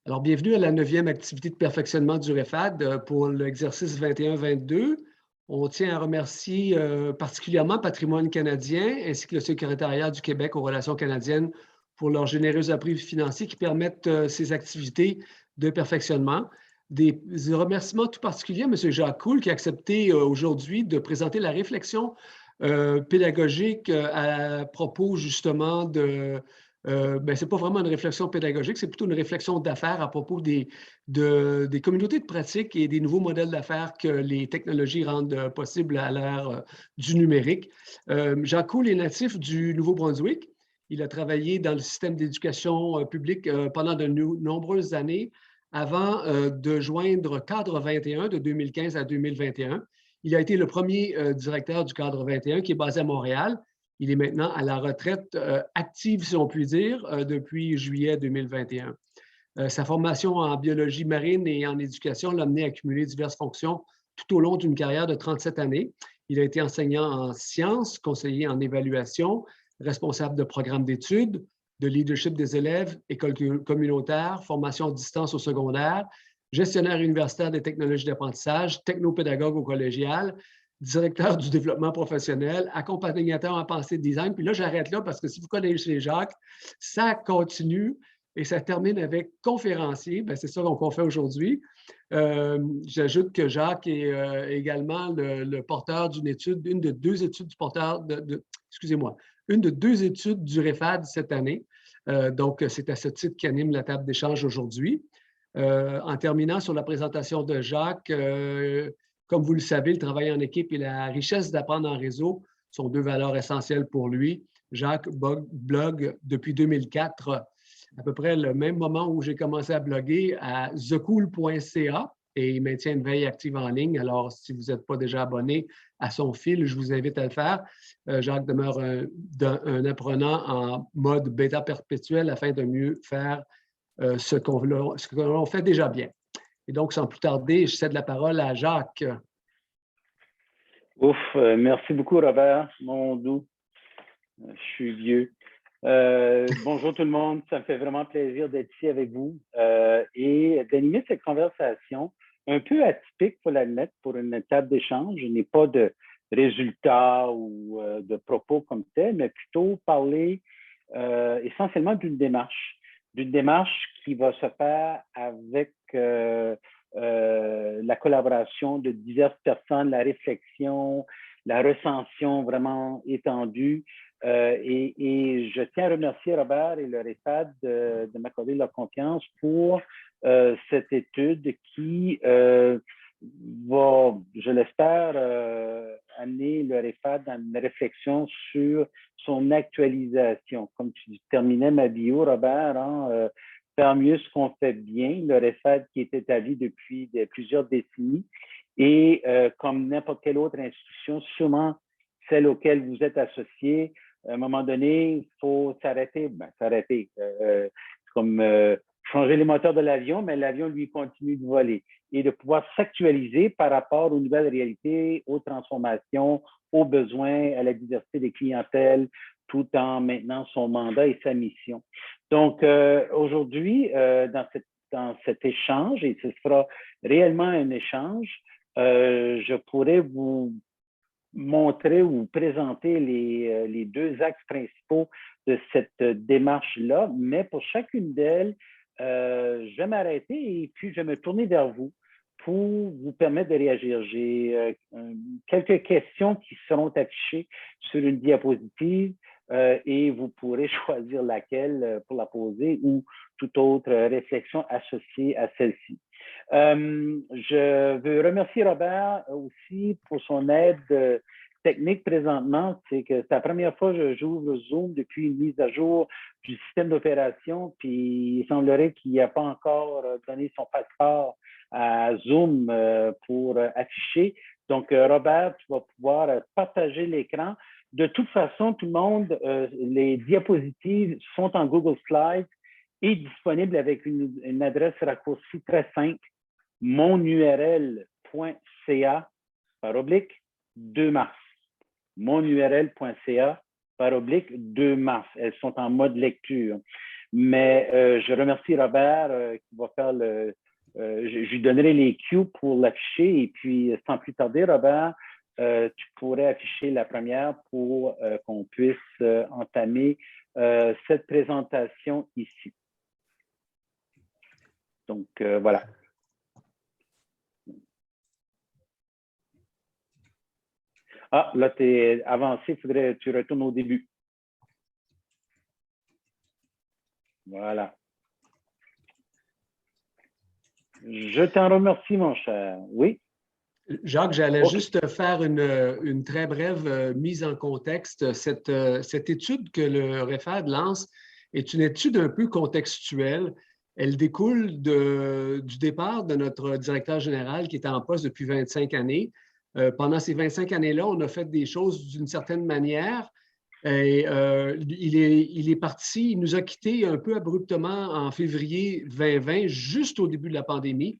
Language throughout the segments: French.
Alors, bienvenue à la 9e activité de perfectionnement du REFAD pour l'exercice 21-22. On tient à remercier particulièrement Patrimoine canadien ainsi que le Secrétariat du Québec aux relations canadiennes pour leurs généreux appuis financiers qui permettent ces activités de perfectionnement. Des remerciements tout particuliers à M. Jacques Coul qui a accepté aujourd'hui de présenter la réflexion pédagogique à propos justement de ce n'est pas vraiment une réflexion pédagogique, c'est plutôt une réflexion d'affaires à propos des communautés de pratique et des nouveaux modèles d'affaires que les technologies rendent possibles à l'ère du numérique. Jacques Coul est natif du Nouveau-Brunswick. Il a travaillé dans le système d'éducation publique pendant de nombreuses années avant de joindre Cadre 21 de 2015 à 2021. Il a été le premier directeur du Cadre 21 qui est basé à Montréal. Il est maintenant à la retraite active, si on peut dire, depuis juillet 2021. Sa formation en biologie marine et en éducation l'a amené à accumuler diverses fonctions tout au long d'une carrière de 37 années. Il a été enseignant en sciences, conseiller en évaluation, responsable de programmes d'études, de leadership des élèves, école communautaire, formation à distance au secondaire, gestionnaire universitaire des technologies d'apprentissage, technopédagogue au collégial, directeur du développement professionnel, accompagnateur en pensée de design. Puis là, j'arrête là parce que si vous connaissez Jacques, ça continue et ça termine avec conférencier. Bien, c'est ça qu'on fait aujourd'hui. J'ajoute que Jacques est également le porteur d'une étude, une de deux études du porteur excusez-moi, une de deux études du REFAD cette année. Donc, c'est à ce titre qu'anime la table d'échange aujourd'hui. En terminant sur la présentation de Jacques, comme vous le savez, le travail en équipe et la richesse d'apprendre en réseau sont deux valeurs essentielles pour lui. Jacques blogue depuis 2004, à peu près le même moment où j'ai commencé à bloguer, à thecool.ca, et il maintient une veille active en ligne. Alors, si vous n'êtes pas déjà abonné à son fil, je vous invite à le faire. Jacques demeure un apprenant en mode bêta perpétuel afin de mieux faire ce que l'on fait déjà bien. Et donc, sans plus tarder, je cède la parole à Jacques. Ouf, merci beaucoup, Robert, mon doux. Je suis vieux. Bonjour tout le monde, ça me fait vraiment plaisir d'être ici avec vous et d'animer cette conversation un peu atypique, il faut l'admettre, pour une table d'échange. Je n'ai pas de résultats ou de propos comme tel, mais plutôt parler essentiellement d'une démarche qui va se faire avec la collaboration de diverses personnes, la réflexion, la recension vraiment étendue. Et je tiens à remercier Robert et le REFAD de m'accorder leur confiance pour cette étude qui va, je l'espère, amener le REFAD dans une réflexion sur son actualisation. Comme tu terminais ma bio, Robert, faire mieux ce qu'on fait bien, le REFAD qui est établi depuis plusieurs décennies et comme n'importe quelle autre institution, sûrement celle auquel vous êtes associé, à un moment donné, il faut s'arrêter. Comme changer les moteurs de l'avion, mais l'avion, lui, continue de voler. Et de pouvoir s'actualiser par rapport aux nouvelles réalités, aux transformations, aux besoins, à la diversité des clientèles, tout en maintenant son mandat et sa mission. Donc, aujourd'hui, dans cet échange, et ce sera réellement un échange, je pourrais vous montrer ou présenter les deux axes principaux de cette démarche-là, mais pour chacune d'elles, je vais m'arrêter et puis je vais me tourner vers vous pour vous permettre de réagir. J'ai quelques questions qui seront affichées sur une diapositive et vous pourrez choisir laquelle pour la poser ou toute autre réflexion associée à celle-ci. Je veux remercier Robert aussi pour son aide technique présentement. C'est que c'est la première fois que j'ouvre Zoom depuis une mise à jour du système d'opération, puis il semblerait qu'il n'y a pas encore donné son passeport à Zoom pour afficher. Donc, Robert, tu vas pouvoir partager l'écran. De toute façon, tout le monde, les diapositives sont en Google Slides et disponibles avec une adresse raccourcie très simple, monurl.ca/2mars. monurl.ca/2mars. Elles sont en mode lecture. Mais je remercie Robert qui va faire je lui donnerai les cues pour l'afficher. Et puis, sans plus tarder, Robert, tu pourrais afficher la première pour qu'on puisse entamer cette présentation ici. Donc, voilà. Ah, là, tu es avancé, il faudrait que tu retournes au début. Voilà. Je t'en remercie, mon cher. Oui? Jacques, j'allais OK. juste faire une très brève mise en contexte. Cette étude que le REFAD lance est une étude un peu contextuelle. Elle découle du départ de notre directeur général qui était en poste depuis 25 années. Pendant ces 25 années-là, on a fait des choses d'une certaine manière. Et, il est parti, il nous a quittés un peu abruptement en février 2020, juste au début de la pandémie.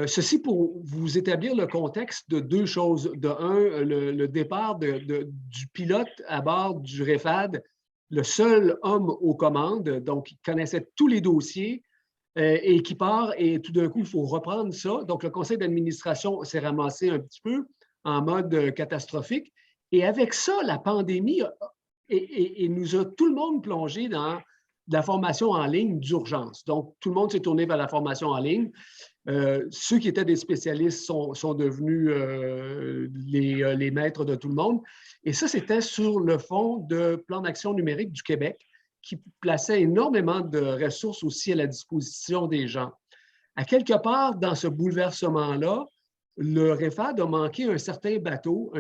Ceci pour vous établir le contexte de deux choses. De un, le départ du pilote à bord du REFAD, le seul homme aux commandes, donc il connaissait tous les dossiers et qui part et tout d'un coup, il faut reprendre ça. Donc le conseil d'administration s'est ramassé un petit peu en mode catastrophique. Et avec ça, la pandémie et nous a tout le monde plongé dans de la formation en ligne d'urgence. Donc, tout le monde s'est tourné vers la formation en ligne. Ceux qui étaient des spécialistes sont devenus les maîtres de tout le monde. Et ça, c'était sur le fond de Plan d'action numérique du Québec qui plaçait énormément de ressources aussi à la disposition des gens. À quelque part, dans ce bouleversement-là, le REFAD a manqué un certain bateau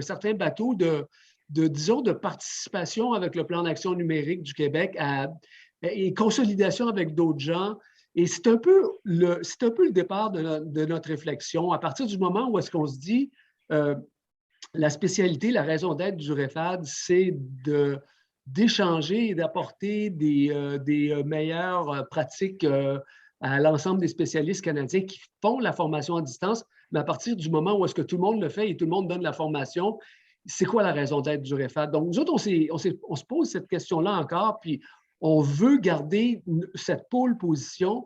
disons, de participation avec le Plan d'action numérique du Québec et consolidation avec d'autres gens. Et c'est un peu le départ de notre réflexion. À partir du moment où est-ce qu'on se dit la spécialité, la raison d'être du REFAD, c'est d'échanger et d'apporter des meilleures pratiques à l'ensemble des spécialistes canadiens qui font la formation à distance. Mais à partir du moment où est-ce que tout le monde le fait et tout le monde donne la formation, c'est quoi la raison d'être du REFAD? Donc, nous autres, on se pose cette question-là encore, puis on veut garder cette pôle position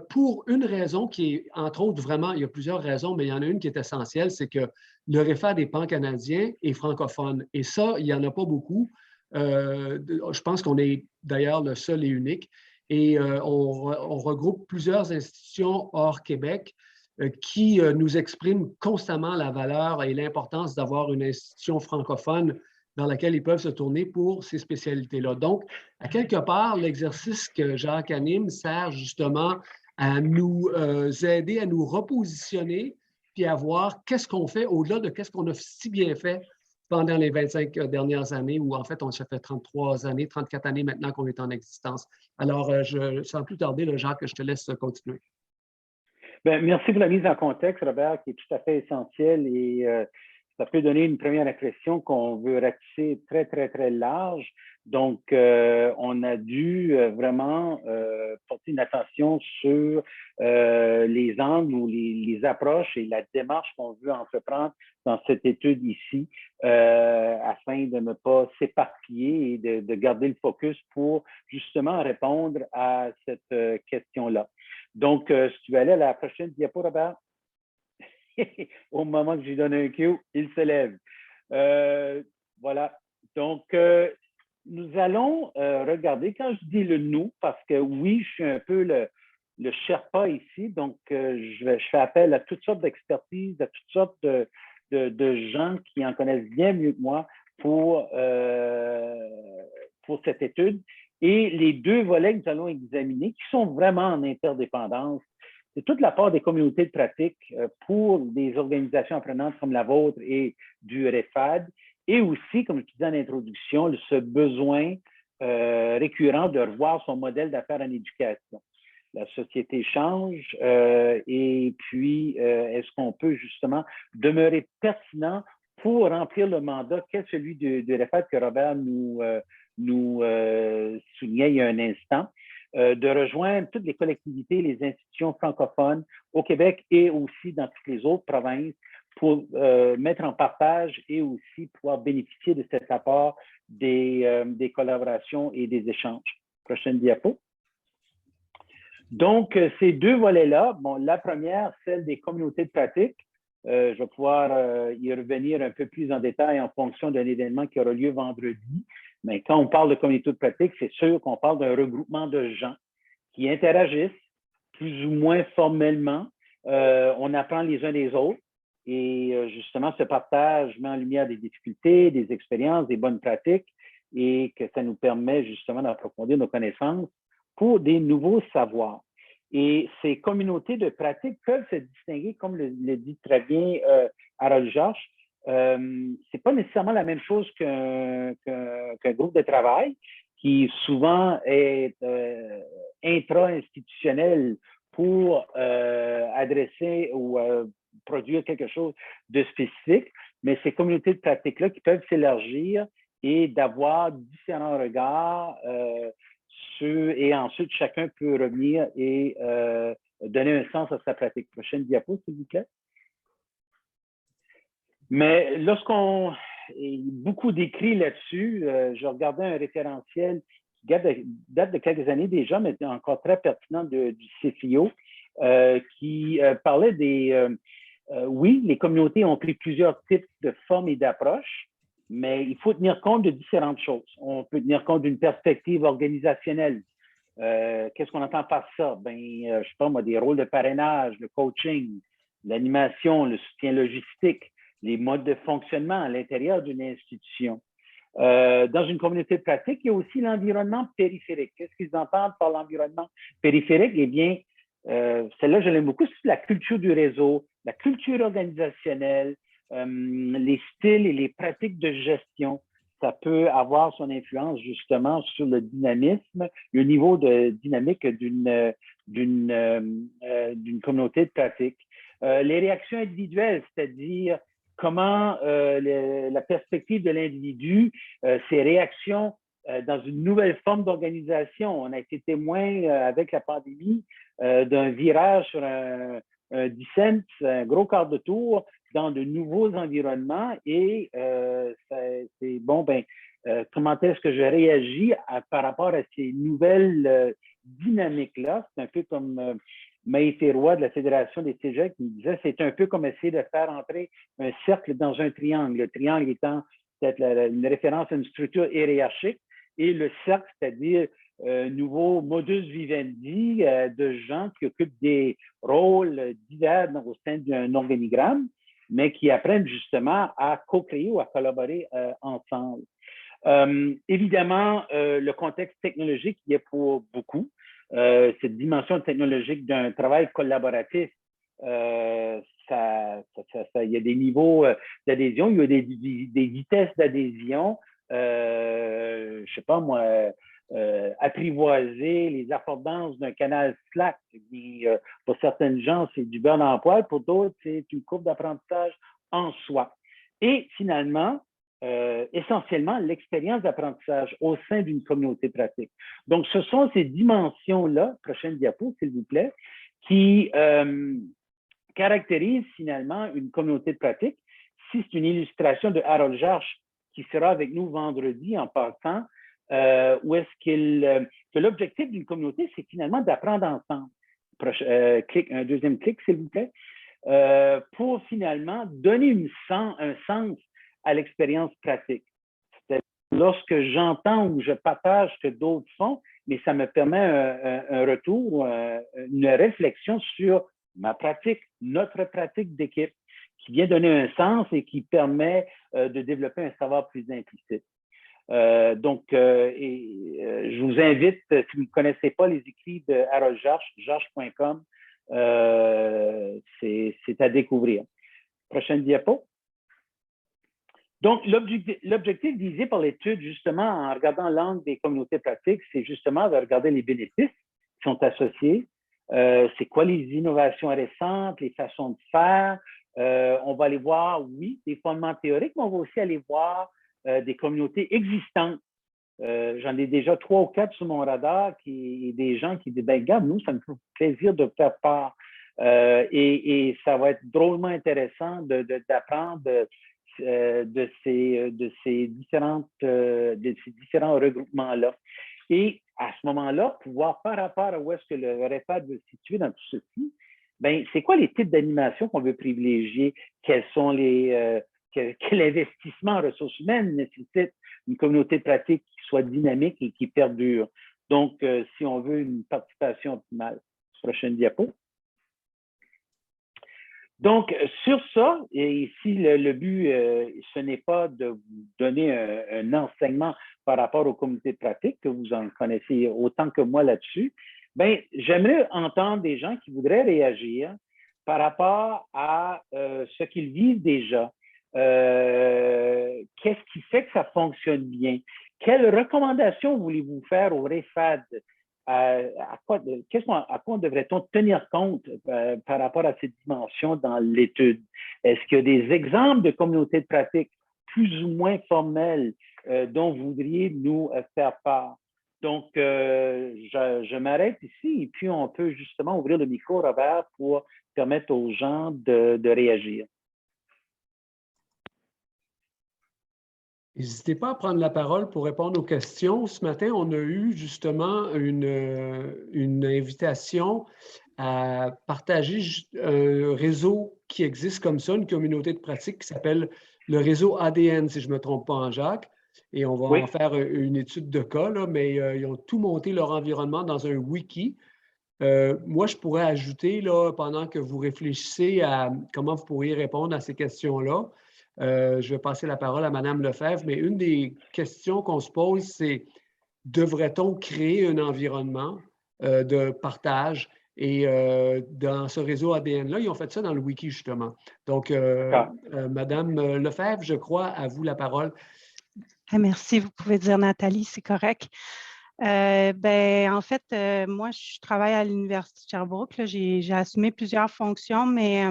pour une raison qui est, entre autres, vraiment, il y a plusieurs raisons, mais il y en a une qui est essentielle, c'est que le REFAD est pan-canadien et francophone. Et ça, il n'y en a pas beaucoup. Je pense qu'on est d'ailleurs le seul et unique. Et on regroupe plusieurs institutions hors Québec qui nous expriment constamment la valeur et l'importance d'avoir une institution francophone dans laquelle ils peuvent se tourner pour ces spécialités-là. Donc, à quelque part, l'exercice que Jacques anime sert justement à nous aider à nous repositionner puis à voir qu'est-ce qu'on fait au-delà de qu'est-ce qu'on a si bien fait pendant les 25 dernières années, où en fait, ça fait 33 années, 34 années maintenant qu'on est en existence. Alors, sans plus tarder, Jacques, je te laisse continuer. Bien, merci pour la mise en contexte, Robert, qui est tout à fait essentielle et ça peut donner une première impression qu'on veut ratisser très, très, très large. Donc, on a dû vraiment porter une attention sur les angles ou les approches et la démarche qu'on veut entreprendre dans cette étude ici afin de ne pas s'éparpiller et de garder le focus pour justement répondre à cette question-là. Donc, si tu veux aller à la prochaine diapo, Robert, au moment que je lui donne un cue, il se lève. Voilà. Donc, nous allons regarder, quand je dis le nous, parce que oui, je suis un peu le Sherpa ici, donc je fais appel à toutes sortes d'expertises, à toutes sortes de gens qui en connaissent bien mieux que moi pour cette étude. Et les deux volets que nous allons examiner, qui sont vraiment en interdépendance, c'est toute la part des communautés de pratique pour des organisations apprenantes comme la vôtre et du REFAD, et aussi, comme je disais en introduction, ce besoin récurrent de revoir son modèle d'affaires en éducation. La société change et puis est-ce qu'on peut justement demeurer pertinent pour remplir le mandat qu'est celui du REFAD que Robert nous soulignait il y a un instant, de rejoindre toutes les collectivités, les institutions francophones au Québec et aussi dans toutes les autres provinces pour mettre en partage et aussi pouvoir bénéficier de cet apport des collaborations et des échanges. Prochaine diapo. Donc, ces deux volets-là, bon, la première, celle des communautés de pratique, je vais pouvoir y revenir un peu plus en détail en fonction d'un événement qui aura lieu vendredi. Mais quand on parle de communauté de pratique, c'est sûr qu'on parle d'un regroupement de gens qui interagissent plus ou moins formellement. On apprend les uns des autres et justement, ce partage met en lumière des difficultés, des expériences, des bonnes pratiques et que ça nous permet justement d'approfondir nos connaissances pour des nouveaux savoirs. Et ces communautés de pratique peuvent se distinguer, comme le dit très bien Harold Georges. C'est pas nécessairement la même chose qu'un groupe de travail qui souvent est intra-institutionnel pour adresser ou produire quelque chose de spécifique, mais ces communautés de pratique-là qui peuvent s'élargir et d'avoir différents regards et ensuite chacun peut revenir et donner un sens à sa pratique. Prochaine diapo, s'il vous plaît. Mais lorsqu'on beaucoup d'écrits là-dessus, je regardais un référentiel qui date de quelques années déjà, mais encore très pertinent du CFIO, qui parlait des... oui, les communautés ont pris plusieurs types de formes et d'approches, mais il faut tenir compte de différentes choses. On peut tenir compte d'une perspective organisationnelle. Qu'est-ce qu'on entend par ça? Ben, je sais pas moi, des rôles de parrainage, le coaching, l'animation, le soutien logistique, les modes de fonctionnement à l'intérieur d'une institution. Dans une communauté de pratique, il y a aussi l'environnement périphérique. Qu'est-ce qu'ils entendent par l'environnement périphérique? Eh bien, celle-là, je l'aime beaucoup, c'est la culture du réseau, la culture organisationnelle, les styles et les pratiques de gestion. Ça peut avoir son influence justement sur le dynamisme, le niveau de dynamique d'une communauté de pratique. Les réactions individuelles, c'est-à-dire comment la perspective de l'individu, ses réactions dans une nouvelle forme d'organisation. On a été témoin avec la pandémie d'un virage sur un descent, un gros quart de tour dans de nouveaux environnements et c'est bon, ben, comment est-ce que je réagis par rapport à ces nouvelles dynamiques-là? C'est un peu comme Maïté Roy de la Fédération des Cégeps qui me disait, c'est un peu comme essayer de faire entrer un cercle dans un triangle. Le triangle étant peut-être une référence à une structure hiérarchique et le cercle, c'est-à-dire nouveau modus vivendi de gens qui occupent des rôles divers au sein d'un organigramme, mais qui apprennent justement à co-créer ou à collaborer ensemble. Évidemment, le contexte technologique y est pour beaucoup. Cette dimension technologique d'un travail collaboratif, il y a des niveaux d'adhésion, il y a des vitesses d'adhésion. Je ne sais pas moi, apprivoiser les affordances d'un canal Slack. Pour certaines gens, c'est du beurre dans le poêle, pour d'autres, c'est une courbe d'apprentissage en soi. Et finalement, essentiellement l'expérience d'apprentissage au sein d'une communauté pratique. Donc, ce sont ces dimensions-là, prochaine diapo, s'il vous plaît, qui caractérisent finalement une communauté de pratique. Si c'est une illustration de Harold Georges qui sera avec nous vendredi en passant, où est-ce que l'objectif d'une communauté, c'est finalement d'apprendre ensemble. Un deuxième clic, s'il vous plaît, pour finalement donner un sens à l'expérience pratique. Lorsque j'entends ou je partage ce que d'autres font, mais ça me permet un retour, une réflexion sur ma pratique, notre pratique d'équipe, qui vient donner un sens et qui permet de développer un savoir plus implicite. Je vous invite, si vous ne connaissez pas les écrits de Harold Georges, georges.com, c'est à découvrir. Prochaine diapo. Donc, l'objectif visé par l'étude, justement, en regardant l'angle des communautés pratiques, c'est justement de regarder les bénéfices qui sont associés. C'est quoi les innovations récentes, les façons de faire. On va aller voir, oui, des fondements théoriques, mais on va aussi aller voir des communautés existantes. J'en ai déjà 3 ou 4 sur mon radar, des gens qui disent, ben, regarde, nous, ça me fait plaisir de faire part. Et ça va être drôlement intéressant d'apprendre de ces différents regroupements-là. Et à ce moment-là, pouvoir, par rapport à où est-ce que le REFAD veut se situer dans tout ceci, ben, c'est quoi les types d'animation qu'on veut privilégier? Quels sont quel investissement en ressources humaines nécessite une communauté de pratique qui soit dynamique et qui perdure? Donc, si on veut une participation optimale. Prochaine diapo. Donc, sur ça, et ici, le but, ce n'est pas de vous donner un enseignement par rapport aux communautés de pratique, que vous en connaissez autant que moi là-dessus. Bien, j'aimerais entendre des gens qui voudraient réagir par rapport à ce qu'ils vivent déjà. Qu'est-ce qui fait que ça fonctionne bien? Quelles recommandations voulez-vous faire au REFAD? À quoi devrait-on tenir compte par rapport à cette dimension dans l'étude? Est-ce qu'il y a des exemples de communautés de pratique plus ou moins formelles dont vous voudriez nous faire part? Donc, je m'arrête ici et puis on peut justement ouvrir le micro, Robert, pour permettre aux gens de réagir. N'hésitez pas à prendre la parole pour répondre aux questions. Ce matin, on a eu justement une invitation à partager un réseau qui existe comme ça, une communauté de pratique qui s'appelle le réseau ADN, si je ne me trompe pas, en Jacques. Et on va en faire une étude de cas, là, mais ils ont tout monté leur environnement dans un wiki. Moi, je pourrais ajouter, là, pendant que vous réfléchissez à comment vous pourriez répondre à ces questions-là, je vais passer la parole à Mme Lefebvre, mais une des questions qu'on se pose, c'est devrait-on créer un environnement de partage? Et dans ce réseau ADN-là, ils ont fait ça dans le wiki, justement. Donc, Mme Lefebvre, je crois, à vous la parole. Merci, vous pouvez dire Nathalie, c'est correct. En fait, moi, je travaille à l'Université de Sherbrooke. J'ai assumé plusieurs fonctions, mais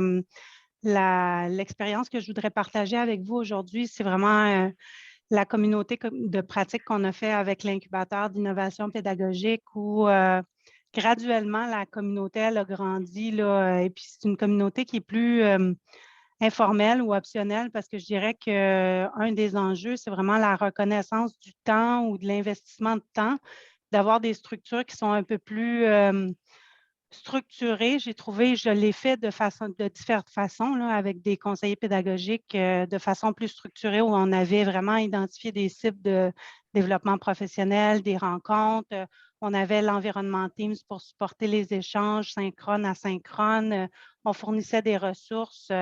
l'expérience que je voudrais partager avec vous aujourd'hui, c'est vraiment la communauté de pratique qu'on a fait avec l'incubateur d'innovation pédagogique où graduellement, la communauté elle a grandi. Là, et puis, c'est une communauté qui est plus informelle ou optionnelle parce que je dirais qu'un des enjeux, c'est vraiment la reconnaissance du temps ou de l'investissement de temps, d'avoir des structures qui sont un peu plus structurées. J'ai trouvé, je l'ai fait de différentes façons, là, avec des conseillers pédagogiques de façon plus structurée où on avait vraiment identifié des cibles de développement professionnel, des rencontres. On avait l'environnement Teams pour supporter les échanges synchrones, asynchrones. On fournissait des ressources.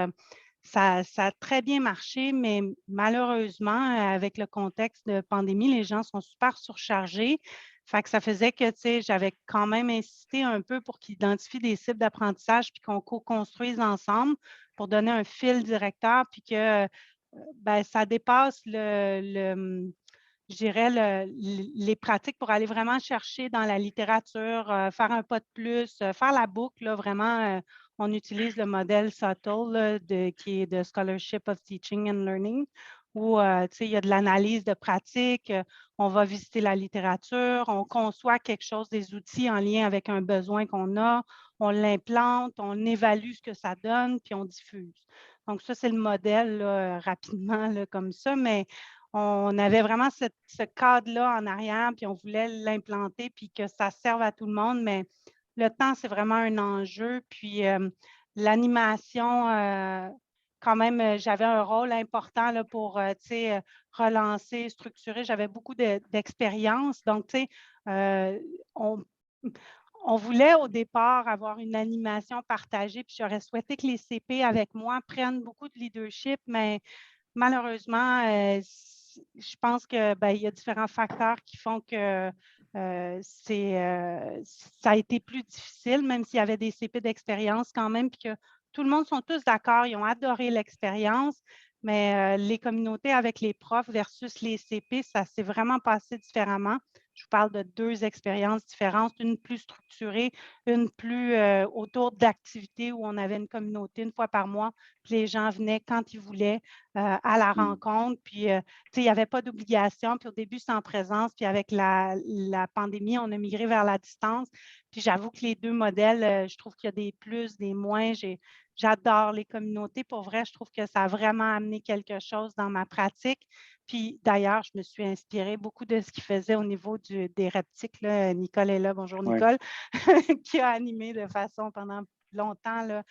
Ça a très bien marché, mais malheureusement, avec le contexte de pandémie, les gens sont super surchargés. Fait que ça faisait que, tu sais, j'avais quand même insisté un peu pour qu'ils identifient des cibles d'apprentissage puis qu'on co-construise ensemble pour donner un fil directeur puis que ça dépasse je dirais, les pratiques pour aller vraiment chercher dans la littérature, faire un pas de plus, faire la boucle, là, vraiment. On utilise le modèle Subtle là, qui est de Scholarship of Teaching and Learning, où il y a de l'analyse de pratique, on va visiter la littérature, on conçoit quelque chose, des outils en lien avec un besoin qu'on a, on l'implante, on évalue ce que ça donne, puis on diffuse. Donc, ça, c'est le modèle là, rapidement là, comme ça, mais on avait vraiment ce cadre-là en arrière, puis on voulait l'implanter, puis que ça serve à tout le monde, mais le temps, c'est vraiment un enjeu. Puis l'animation, quand même, j'avais un rôle important là, pour relancer, structurer. J'avais beaucoup d'expérience. Donc, tu sais, on voulait au départ avoir une animation partagée, puis j'aurais souhaité que les CP avec moi prennent beaucoup de leadership, mais malheureusement, je pense qu'il y a différents facteurs qui font que ça a été plus difficile, même s'il y avait des CP d'expérience quand même, puis que tout le monde sont tous d'accord, ils ont adoré l'expérience, mais les communautés avec les profs versus les CP, ça s'est vraiment passé différemment. Je vous parle de deux expériences différentes, une plus structurée, une plus autour d'activités où on avait une communauté une fois par mois, puis les gens venaient quand ils voulaient à la rencontre, puis il n'y avait pas d'obligation, puis au début, c'est en présence, puis avec la pandémie, on a migré vers la distance, puis j'avoue que les deux modèles, je trouve qu'il y a des plus, des moins, j'adore les communautés, pour vrai, je trouve que ça a vraiment amené quelque chose dans ma pratique, Puis d'ailleurs, je me suis inspirée beaucoup de ce qu'il faisait au niveau des reptiques. Là. Nicole est là, bonjour Ouais. Nicole, qui a animé de façon pendant longtemps là,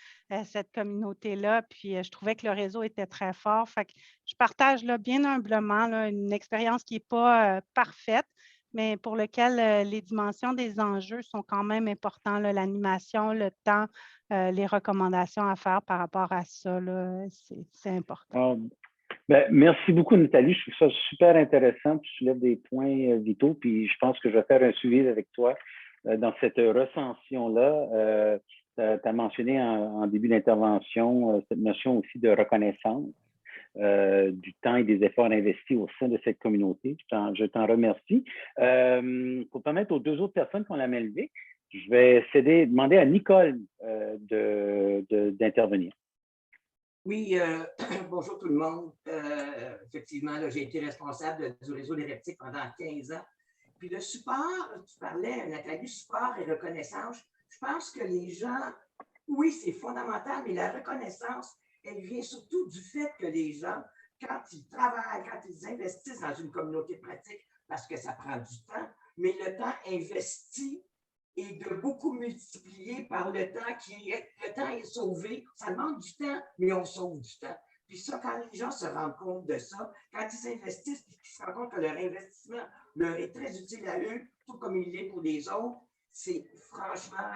cette communauté-là. Puis je trouvais que le réseau était très fort. Fait que je partage là, bien humblement là, une expérience qui n'est pas parfaite, mais pour lequel les dimensions des enjeux sont quand même importants. L'animation, le temps, les recommandations à faire par rapport à ça, c'est important. Ben, merci beaucoup, Nathalie. Je trouve ça super intéressant. Tu soulèves des points vitaux, puis je pense que je vais faire un suivi avec toi dans cette recension-là. Tu as mentionné en début d'intervention cette notion aussi de reconnaissance du temps et des efforts investis au sein de cette communauté. Je t'en remercie. Pour permettre aux deux autres personnes qu'on a levées, je vais demander à Nicole d'intervenir. Oui, bonjour tout le monde. Effectivement, j'ai été responsable du réseau des reptiques pendant 15 ans. Puis le support, tu parlais, Nathalie, support et reconnaissance. Je pense que les gens, oui, c'est fondamental, mais la reconnaissance, elle vient surtout du fait que les gens, quand ils travaillent, quand ils investissent dans une communauté pratique, parce que ça prend du temps, mais le temps investi et de beaucoup multiplier par le temps est sauvé. Ça demande du temps, mais on sauve du temps. Puis ça, quand les gens se rendent compte de ça, quand ils s'investissent et qu'ils se rendent compte que leur investissement leur est très utile à eux, tout comme il l'est pour les autres, c'est franchement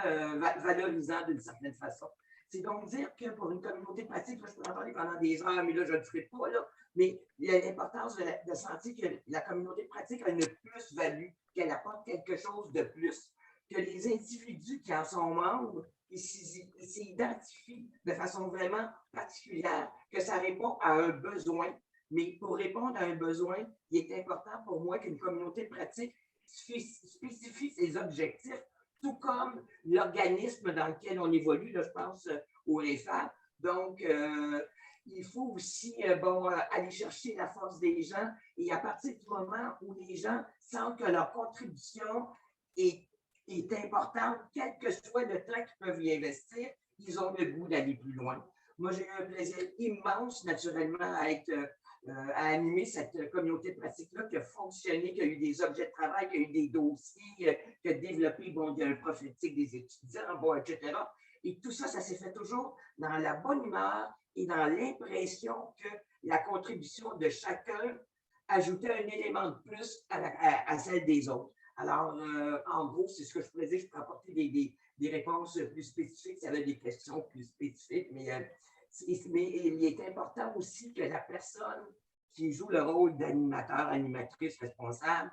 valorisant d'une certaine façon. C'est donc dire que pour une communauté pratique, là, je peux en parler pendant des heures, mais là, je ne le ferai pas, là, mais il y a l'importance de sentir que la communauté pratique a une plus-value, qu'elle apporte quelque chose de plus, que les individus qui en sont membres s'identifient de façon vraiment particulière, que ça répond à un besoin. Mais pour répondre à un besoin, il est important pour moi qu'une communauté pratique spécifie ses objectifs, tout comme l'organisme dans lequel on évolue, là, je pense au REFAP. Donc, il faut aussi aller chercher la force des gens et à partir du moment où les gens sentent que leur contribution est importante, quel que soit le temps qu'ils peuvent y investir, ils ont le goût d'aller plus loin. Moi, j'ai eu un plaisir immense, naturellement, à animer cette communauté de pratique-là qui a fonctionné, qui a eu des objets de travail, qui a eu des dossiers, qui a développé il y a un prophétique des étudiants, etc. Et tout ça, ça s'est fait toujours dans la bonne humeur et dans l'impression que la contribution de chacun ajoutait un élément de plus à celle des autres. Alors, en gros, c'est ce que je pourrais dire. Je peux apporter des réponses plus spécifiques. Ça avait des questions plus spécifiques, mais il est important aussi que la personne qui joue le rôle d'animateur, animatrice responsable,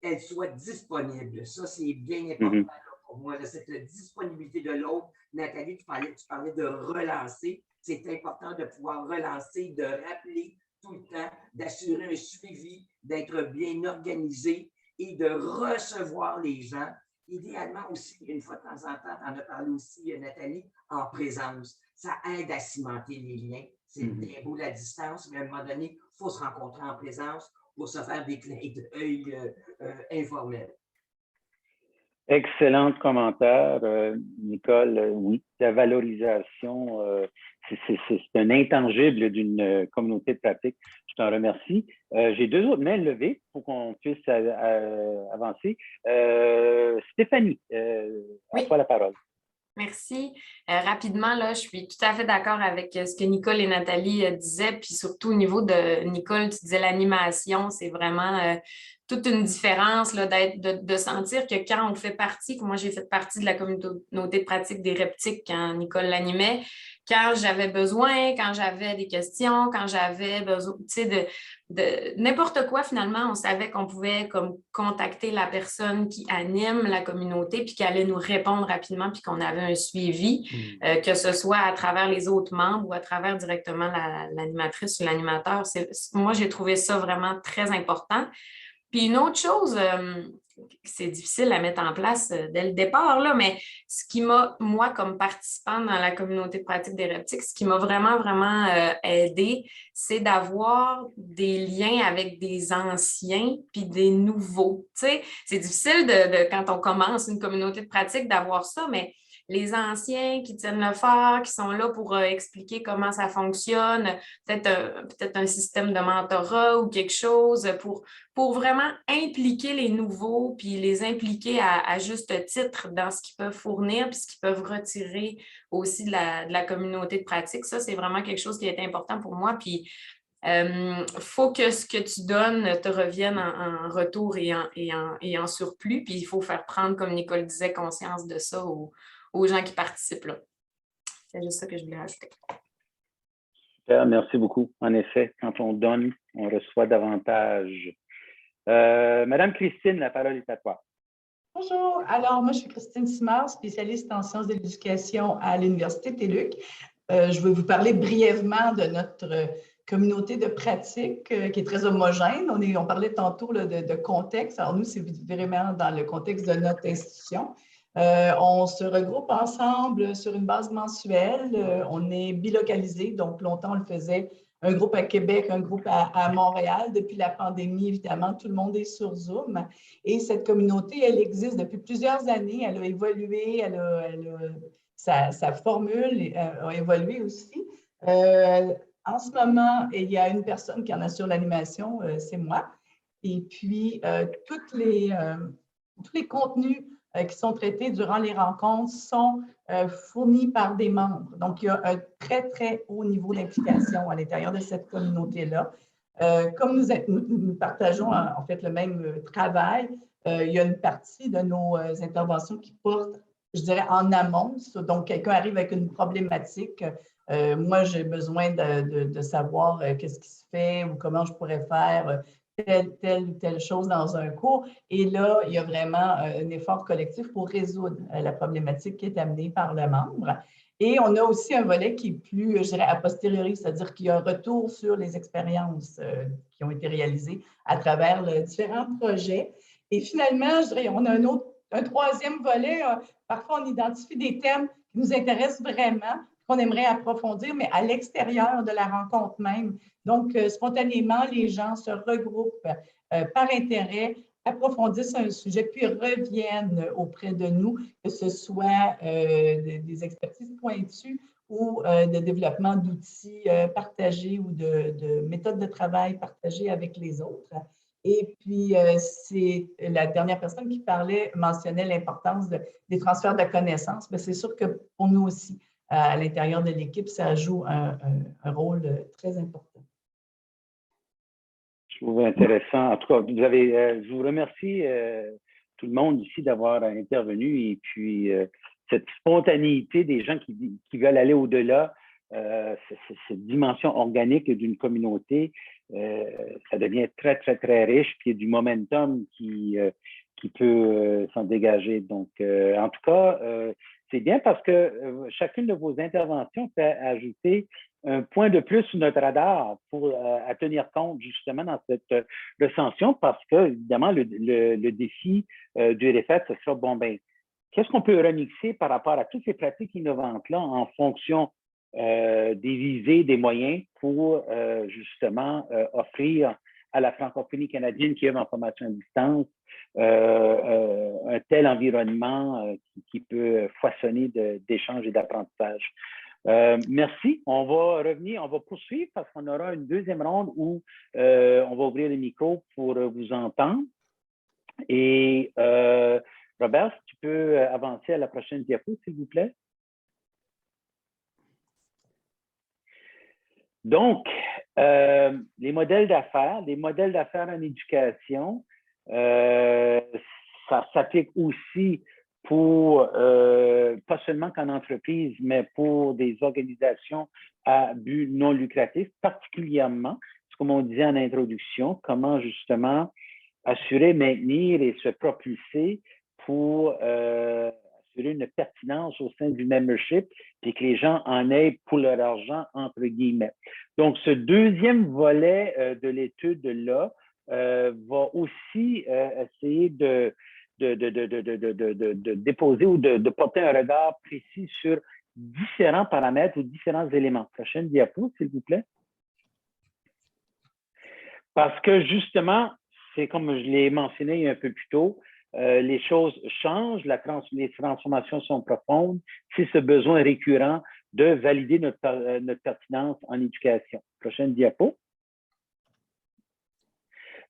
elle soit disponible. Ça, c'est bien important pour moi, cette disponibilité de l'autre. Nathalie, tu parlais de relancer. C'est important de pouvoir relancer, de rappeler tout le temps, d'assurer un suivi, d'être bien organisé et de recevoir les gens. Idéalement aussi, une fois de temps en temps, tu en as parlé aussi, Nathalie, en présence. Ça aide à cimenter les liens. C'est bien beau la distance, mais à un moment donné, il faut se rencontrer en présence pour se faire des clins d'œil informels. Excellent commentaire, Nicole. Oui, la valorisation, c'est un intangible d'une communauté de pratique. Je t'en remercie. J'ai deux autres mains levées pour qu'on puisse avancer. Stéphanie, à toi la parole. Merci. Rapidement, là, je suis tout à fait d'accord avec ce que Nicole et Nathalie disaient, puis surtout au niveau de Nicole, tu disais l'animation, c'est vraiment toute une différence là, de sentir que quand on fait partie, que moi j'ai fait partie de la communauté de pratique des reptiques quand Nicole l'animait, quand j'avais besoin, quand j'avais des questions, quand j'avais besoin, tu sais, de n'importe quoi, finalement, on savait qu'on pouvait comme contacter la personne qui anime la communauté puis qui allait nous répondre rapidement puis qu'on avait un suivi, que ce soit à travers les autres membres ou à travers directement l'animatrice ou l'animateur. Moi, j'ai trouvé ça vraiment très important. Puis une autre chose, c'est difficile à mettre en place dès le départ, là, mais ce qui m'a, moi, comme participante dans la communauté de pratique des reptiques, ce qui m'a vraiment, vraiment aidée, c'est d'avoir des liens avec des anciens puis des nouveaux. Tu sais, c'est difficile quand on commence une communauté de pratique d'avoir ça, mais les anciens qui tiennent le fort, qui sont là pour expliquer comment ça fonctionne, peut-être un système de mentorat ou quelque chose pour vraiment impliquer les nouveaux, puis les impliquer à juste titre dans ce qu'ils peuvent fournir, puis ce qu'ils peuvent retirer aussi de la communauté de pratique. Ça, c'est vraiment quelque chose qui est important pour moi. Puis, faut que ce que tu donnes te revienne en retour et en surplus. Puis, il faut faire prendre, comme Nicole disait, conscience de ça aux gens qui participent là. C'est juste ça que je voulais rajouter. Super, merci beaucoup. En effet, quand on donne, on reçoit davantage. Madame Christine, la parole est à toi. Bonjour. Alors, moi, je suis Christine Simard, spécialiste en sciences de l'éducation à l'Université TÉLUQ. Je vais vous parler brièvement de notre communauté de pratique qui est très homogène. On parlait tantôt là, de contexte. Alors, nous, c'est vraiment dans le contexte de notre institution. On se regroupe ensemble sur une base mensuelle. On est bilocalisé, donc longtemps, on le faisait un groupe à Québec, un groupe à Montréal. Depuis la pandémie, évidemment, tout le monde est sur Zoom. Et cette communauté, elle existe depuis plusieurs années. Elle a évolué, sa formule a évolué aussi. En ce moment, il y a une personne qui en assure l'animation, c'est moi. Et puis, tous les contenus qui sont traités durant les rencontres sont fournis par des membres. Donc, il y a un très, très haut niveau d'implication à l'intérieur de cette communauté-là. Comme nous partageons en fait le même travail, il y a une partie de nos interventions qui portent, je dirais, en amont. Donc, quelqu'un arrive avec une problématique. Moi, j'ai besoin de savoir qu'est-ce qui se fait ou comment je pourrais faire telle ou telle chose dans un cours. Et là, il y a vraiment un effort collectif pour résoudre la problématique qui est amenée par le membre. Et on a aussi un volet qui est plus, je dirais, a posteriori, c'est-à-dire qu'il y a un retour sur les expériences qui ont été réalisées à travers différents projets. Et finalement, je dirais, on a un troisième volet. Parfois, on identifie des thèmes qui nous intéressent vraiment, qu'on aimerait approfondir, mais à l'extérieur de la rencontre même. Donc, spontanément, les gens se regroupent par intérêt, approfondissent un sujet, puis reviennent auprès de nous, que ce soit des expertises pointues ou de développement d'outils partagés ou de méthodes de travail partagées avec les autres. Et puis, c'est la dernière personne qui mentionnait l'importance des transferts de connaissances. Mais c'est sûr que pour nous aussi, à l'intérieur de l'équipe, ça joue un rôle très important. Je trouve intéressant. En tout cas, je vous remercie tout le monde ici d'avoir intervenu et puis cette spontanéité des gens qui veulent aller au-delà, cette dimension organique d'une communauté, ça devient très, très, très riche, puis il y a du momentum qui peut s'en dégager. Donc, en tout cas, c'est bien parce que chacune de vos interventions fait ajouter un point de plus sur notre radar à tenir compte justement dans cette recension parce que, évidemment, le défi du RFED, ce sera, bon, ben, qu'est-ce qu'on peut remixer par rapport à toutes ces pratiques innovantes-là en fonction des visées, des moyens pour justement offrir à la francophonie canadienne qui œuvre en formation à distance un tel environnement qui peut foisonner d'échanges et d'apprentissage. Merci. On va poursuivre parce qu'on aura une deuxième ronde où on va ouvrir le micro pour vous entendre. Et Robert, si tu peux avancer à la prochaine diapo, s'il vous plaît. Donc, les modèles d'affaires en éducation, ça s'applique aussi pour, pas seulement qu'en entreprise, mais pour des organisations à but non lucratif, particulièrement, comme on disait en introduction, comment justement assurer, maintenir et se propulser pour assurer une pertinence au sein du membership et que les gens en aient pour leur argent, entre guillemets. Donc, ce deuxième volet de l'étude-là va aussi essayer de déposer ou de porter un regard précis sur différents paramètres ou différents éléments. Prochaine diapo, s'il vous plaît. Parce que justement, c'est comme je l'ai mentionné un peu plus tôt, les choses changent, les transformations sont profondes, c'est ce besoin récurrent de valider notre pertinence en éducation. Prochaine diapo.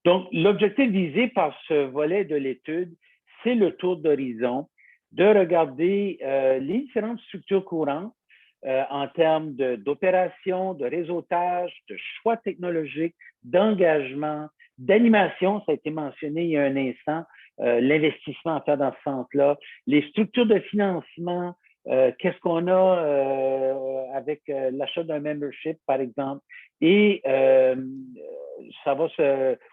Donc, l'objectif visé par ce volet de l'étude, c'est le tour d'horizon, de regarder les différentes structures courantes en termes d'opération, de réseautage, de choix technologiques, d'engagement, d'animation, ça a été mentionné il y a un instant, l'investissement à faire dans ce sens-là, les structures de financement, qu'est-ce qu'on a avec l'achat d'un membership, par exemple, et ça va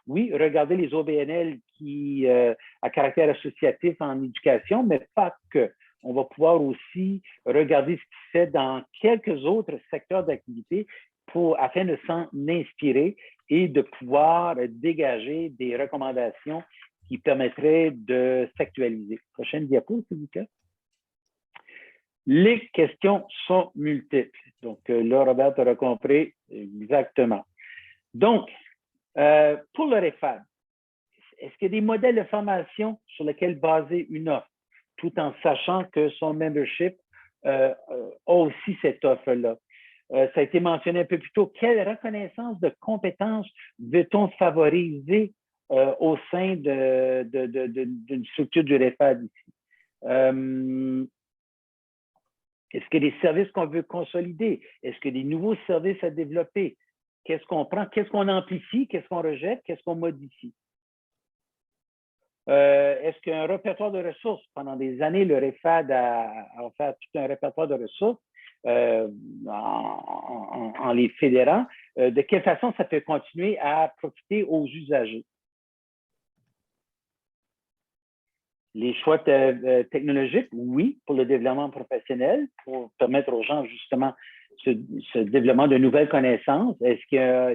oui, regarder les OBNL qui à caractère associatif en éducation, mais pas que. On va pouvoir aussi regarder ce qui se fait dans quelques autres secteurs d'activité afin de s'en inspirer et de pouvoir dégager des recommandations qui permettraient de s'actualiser. Prochaine diapo, s'il vous plaît. Les questions sont multiples. Donc, là, Robert aura compris exactement. Donc, pour le REFAD, est-ce qu'il y a des modèles de formation sur lesquels baser une offre, tout en sachant que son membership a aussi cette offre-là? Ça a été mentionné un peu plus tôt. Quelle reconnaissance de compétences veut-on favoriser au sein d'une structure du REFAD ici? Est-ce qu'il y a des services qu'on veut consolider? Est-ce qu'il y a des nouveaux services à développer? Qu'est-ce qu'on prend? Qu'est-ce qu'on amplifie? Qu'est-ce qu'on rejette? Qu'est-ce qu'on modifie? Est-ce qu'il y a un répertoire de ressources? Pendant des années, le REFAD a offert tout un répertoire de ressources en les fédérant. De quelle façon ça peut continuer à profiter aux usagers? Les choix technologiques, oui, pour le développement professionnel, pour permettre aux gens justement ce développement de nouvelles connaissances. Est-ce qu'il y a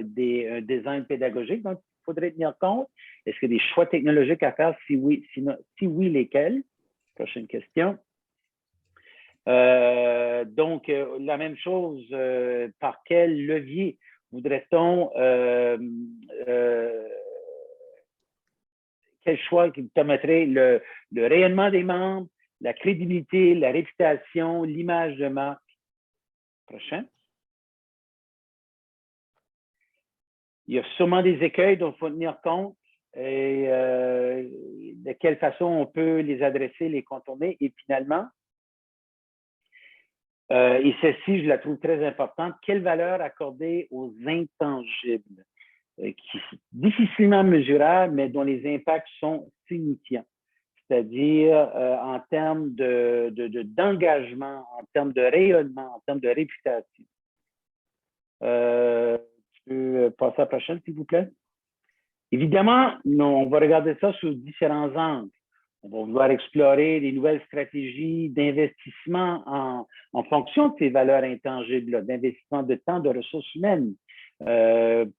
un design pédagogique dont il faudrait tenir compte? Est-ce qu'il y a des choix technologiques à faire? Si oui, lesquels? Prochaine question. Donc, la même chose, par quel levier voudrait-on quel choix qui permettrait le rayonnement des membres, la crédibilité, la réputation, l'image de marque? Prochain. Il y a sûrement des écueils dont il faut tenir compte et de quelle façon on peut les adresser, les contourner. Et finalement, et celle-ci, je la trouve très importante, quelle valeur accorder aux intangibles, qui sont difficilement mesurables, mais dont les impacts sont signifiants. C'est-à-dire en termes d'engagement, en termes de rayonnement, en termes de réputation. Tu peux passer à la prochaine, s'il vous plaît? Évidemment, on va regarder ça sous différents angles. On va vouloir explorer des nouvelles stratégies d'investissement en fonction de ces valeurs intangibles, d'investissement de temps, de ressources humaines,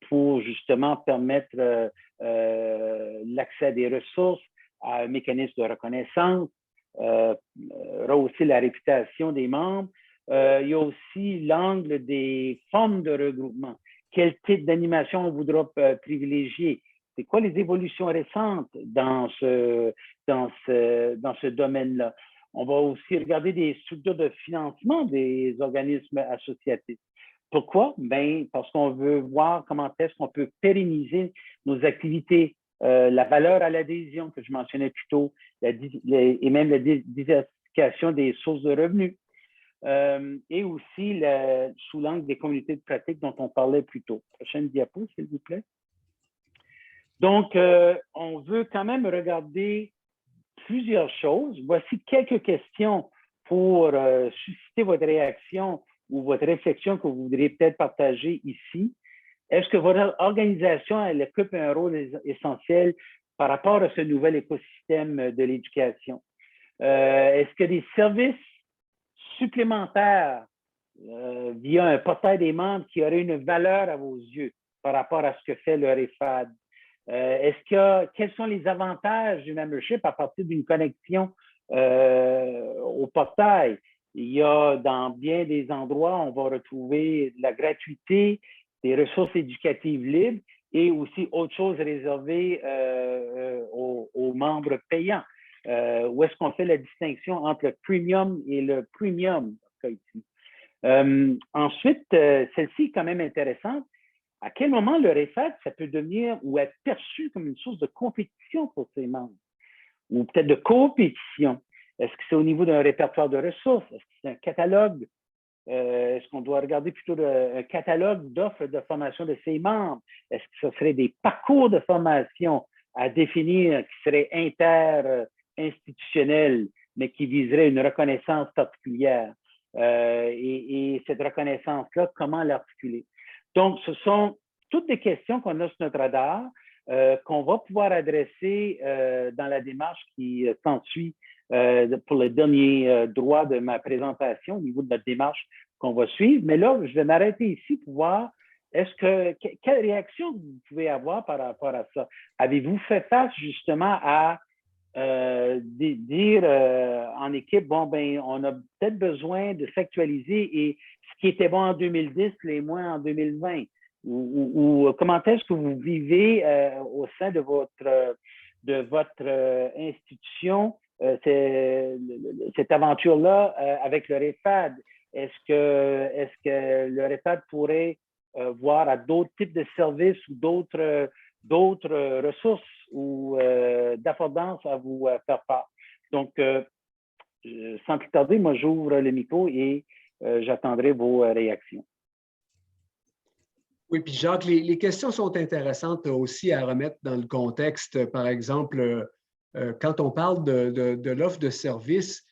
pour justement permettre l'accès à des ressources, à un mécanisme de reconnaissance, rehausser la réputation des membres. Il y a aussi l'angle des formes de regroupement. Quel type d'animation on voudra privilégier? C'est quoi les évolutions récentes dans ce domaine-là? On va aussi regarder des structures de financement des organismes associatifs. Pourquoi? Parce qu'on veut voir comment est-ce qu'on peut pérenniser nos activités, la valeur à l'adhésion que je mentionnais plus tôt, et même la diversification des sources de revenus. Et aussi sous l'angle des communautés de pratique dont on parlait plus tôt. Prochaine diapo, s'il vous plaît. Donc, on veut quand même regarder plusieurs choses. Voici quelques questions pour susciter votre réaction ou votre réflexion que vous voudriez peut-être partager ici. Est-ce que votre organisation, elle occupe un rôle essentiel par rapport à ce nouvel écosystème de l'éducation? Est-ce que des services supplémentaires via un portail des membres qui auraient une valeur à vos yeux par rapport à ce que fait le REFAD? Quels sont les avantages du membership à partir d'une connexion au portail? Il y a dans bien des endroits, on va retrouver de la gratuité, des ressources éducatives libres et aussi autre chose réservée aux membres payants. où est-ce qu'on fait la distinction entre le premium et le premium. Ensuite, celle-ci est quand même intéressante. À quel moment le REFAD, ça peut devenir ou être perçu comme une source de compétition pour ses membres ou peut-être de compétition? Est-ce que c'est au niveau d'un répertoire de ressources? Est-ce que c'est un catalogue? Est-ce qu'on doit regarder plutôt un catalogue d'offres de formation de ses membres? Est-ce que ce serait des parcours de formation à définir qui seraient inter-institutionnels, mais qui viseraient une reconnaissance particulière? Et cette reconnaissance-là, comment l'articuler? Donc, ce sont toutes des questions qu'on a sur notre radar, qu'on va pouvoir adresser dans la démarche qui s'ensuit pour le dernier droit de ma présentation au niveau de notre démarche qu'on va suivre. Mais là, je vais m'arrêter ici pour voir quelle réaction vous pouvez avoir par rapport à ça. Avez-vous fait face justement à dire en équipe, bon, ben, on a peut-être besoin de s'actualiser et ce qui était bon en 2010, les moins en 2020? Ou comment est-ce que vous vivez au sein de votre institution cette aventure-là avec le REFAD? Est-ce que le REFAD pourrait voir à d'autres types de services ou d'autres ressources ou d'affordance à vous faire part? Donc, sans plus tarder, moi, j'ouvre le micro et j'attendrai vos réactions. Oui, puis Jacques, les questions sont intéressantes aussi à remettre dans le contexte. Par exemple, quand on parle de l'offre de services,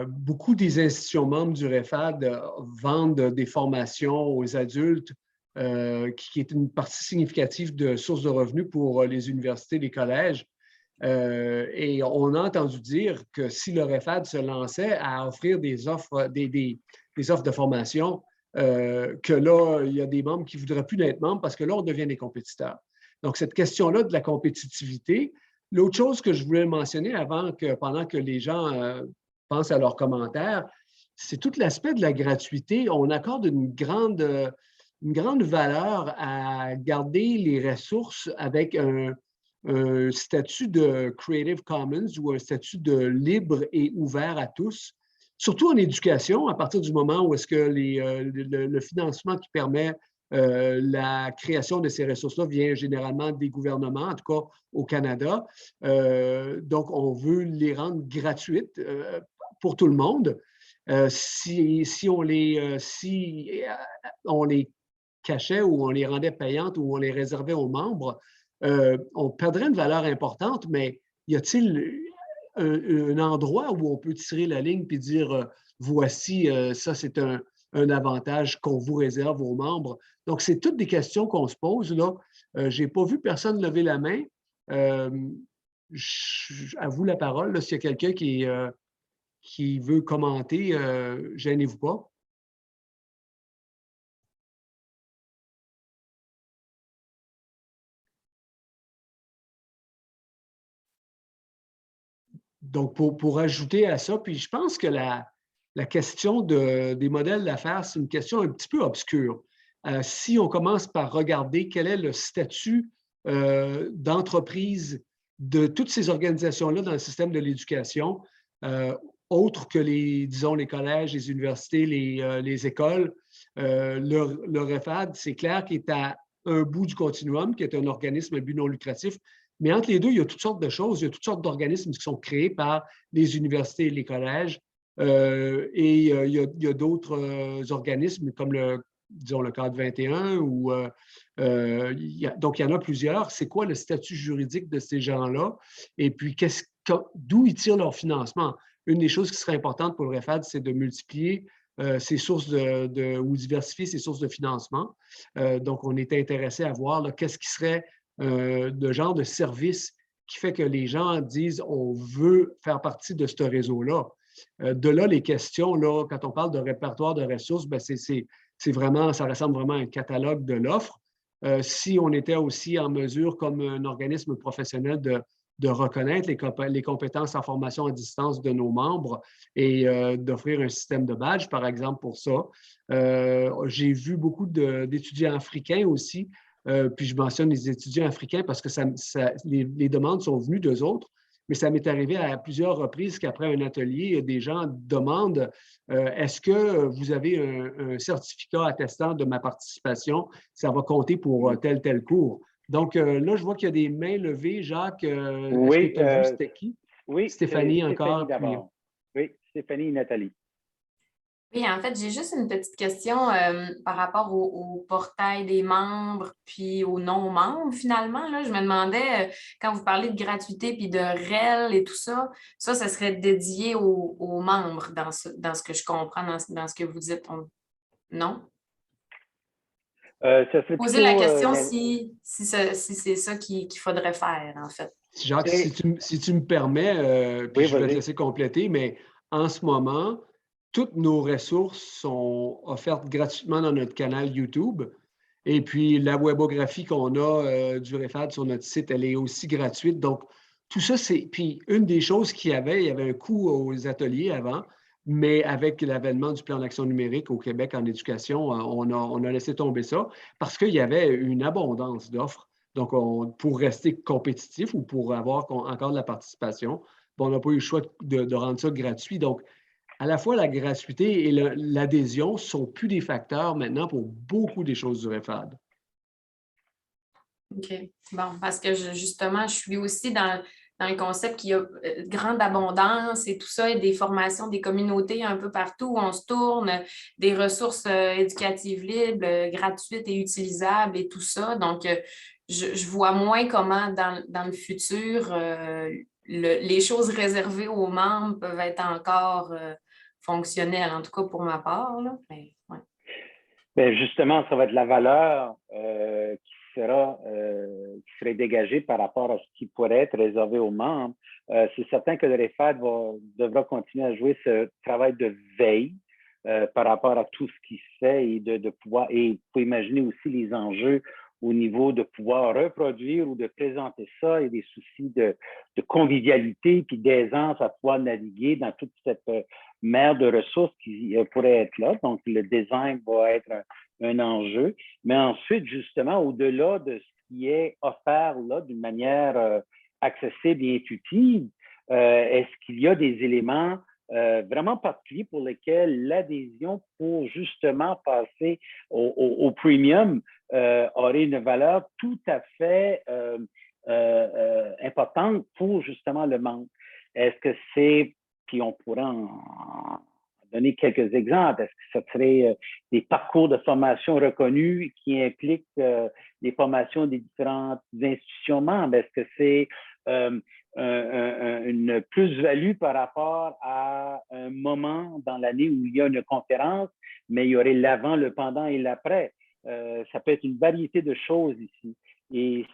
beaucoup des institutions membres du REFAD vendent des formations aux adultes, qui est une partie significative de sources de revenus pour les universités, les collèges. Et on a entendu dire que si le REFAD se lançait à offrir des offres, des offres de formation, que là, il y a des membres qui ne voudraient plus d'être membres parce que là, on devient des compétiteurs. Donc, cette question-là de la compétitivité, l'autre chose que je voulais mentionner pendant que les gens pensent à leurs commentaires, c'est tout l'aspect de la gratuité. On accorde une grande valeur à garder les ressources avec un statut de Creative Commons ou un statut de libre et ouvert à tous, surtout en éducation, à partir du moment où est-ce que le financement qui permet la création de ces ressources-là vient généralement des gouvernements, en tout cas au Canada. Donc, on veut les rendre gratuites pour tout le monde. Si on les cachait ou on les rendait payantes ou on les réservait aux membres, on perdrait une valeur importante, mais y a-t-il un endroit où on peut tirer la ligne et dire voici, ça c'est un avantage qu'on vous réserve aux membres? Donc, c'est toutes des questions qu'on se pose là. Je n'ai pas vu personne lever la main. À vous la parole, s'il y a quelqu'un qui veut commenter, gênez-vous pas. Donc, pour ajouter à ça, puis je pense que la question des modèles d'affaires, c'est une question un petit peu obscure. Si on commence par regarder quel est le statut d'entreprise de toutes ces organisations-là dans le système de l'éducation, autres que disons, les collèges, les universités, les écoles, le REFAD, c'est clair qu'il est à un bout du continuum, qui est un organisme à but non lucratif. Mais entre les deux, il y a toutes sortes de choses, il y a toutes sortes d'organismes qui sont créés par les universités et les collèges. Et il y a d'autres organismes comme disons, le cadre 21 ou donc il y en a plusieurs. C'est quoi le statut juridique de ces gens-là? Et puis, d'où ils tirent leur financement? Une des choses qui serait importante pour le REFAD, c'est de multiplier ses sources ou diversifier ses sources de financement. Donc, on était intéressé à voir qu'est-ce qui serait de genre de service qui fait que les gens disent on veut faire partie de ce réseau-là. De là, les questions, là, quand on parle de répertoire de ressources, bien, c'est vraiment, ça ressemble vraiment à un catalogue de l'offre. Si on était aussi en mesure, comme un organisme professionnel, de reconnaître les compétences en formation à distance de nos membres et d'offrir un système de badge, par exemple, pour ça. J'ai vu beaucoup d'étudiants africains aussi. Puis je mentionne les étudiants africains parce que les demandes sont venues d'eux autres. mais ça m'est arrivé à plusieurs reprises qu'après un atelier, des gens demandent est-ce que vous avez un certificat attestant de ma participation? Ça va compter pour tel cours. Donc là, je vois qu'il y a des mains levées. Jacques, est-ce que tu as vu c'était qui? Oui, Stéphanie encore. Stéphanie d'abord. Oui, Stéphanie et Nathalie. Oui, en fait, j'ai juste une petite question par rapport au portail des membres puis aux non-membres, finalement. Là, je me demandais, quand vous parlez de gratuité puis de REL et tout ça, ça serait dédié aux membres dans ce que je comprends, dans ce que vous dites. Non? Ça serait Poser la question si c'est ça qu'il faudrait faire, en fait. Jacques, si tu me permets, puis oui, je vais te laisser compléter, mais en ce moment, toutes nos ressources sont offertes gratuitement dans notre canal YouTube. Et puis, la webographie qu'on a du REFAD sur notre site, elle est aussi gratuite. Donc, tout ça, c'est... Puis, une des choses qu'il y avait un coût aux ateliers avant, mais avec l'avènement du plan d'action numérique au Québec en éducation, on a laissé tomber ça parce qu'il y avait une abondance d'offres. Donc, pour rester compétitif ou pour avoir encore de la participation, on n'a pas eu le choix de rendre ça gratuit. Donc, à la fois la gratuité et l'adhésion ne sont plus des facteurs maintenant pour beaucoup des choses du REFAD. OK. Bon, parce que justement, je suis aussi dans le concept qu'il y a grande abondance et tout ça, et des formations, des communautés un peu partout où on se tourne, des ressources éducatives libres, gratuites et utilisables et tout ça. Donc, je vois moins comment dans le futur, les choses réservées aux membres peuvent être encore fonctionnelles, en tout cas pour ma part. Là. Mais, ouais. Bien, justement, ça va être la valeur qui serait dégagée par rapport à ce qui pourrait être réservé aux membres. C'est certain que le REFAD devra continuer à jouer ce travail de veille par rapport à tout ce qui se fait et de pouvoir, et il faut imaginer aussi les enjeux au niveau de pouvoir reproduire ou de présenter ça et des soucis de convivialité puis d'aisance à pouvoir naviguer dans toute cette mer de ressources qui pourrait être là. Donc, le design va être un enjeu. Mais ensuite, justement, au-delà de ce qui est offert là d'une manière accessible et intuitive, est-ce qu'il y a des éléments vraiment particuliers pour lesquels l'adhésion pour justement passer au premium aurait une valeur tout à fait importante pour justement le membre? Est-ce que c'est, puis on pourrait en donner quelques exemples, est-ce que ce serait des parcours de formation reconnus qui impliquent les formations des différentes institutions membres? Est-ce que c'est une plus-value par rapport à un moment dans l'année où il y a une conférence, mais il y aurait l'avant, le pendant et l'après? Ça peut être une variété de choses ici. Et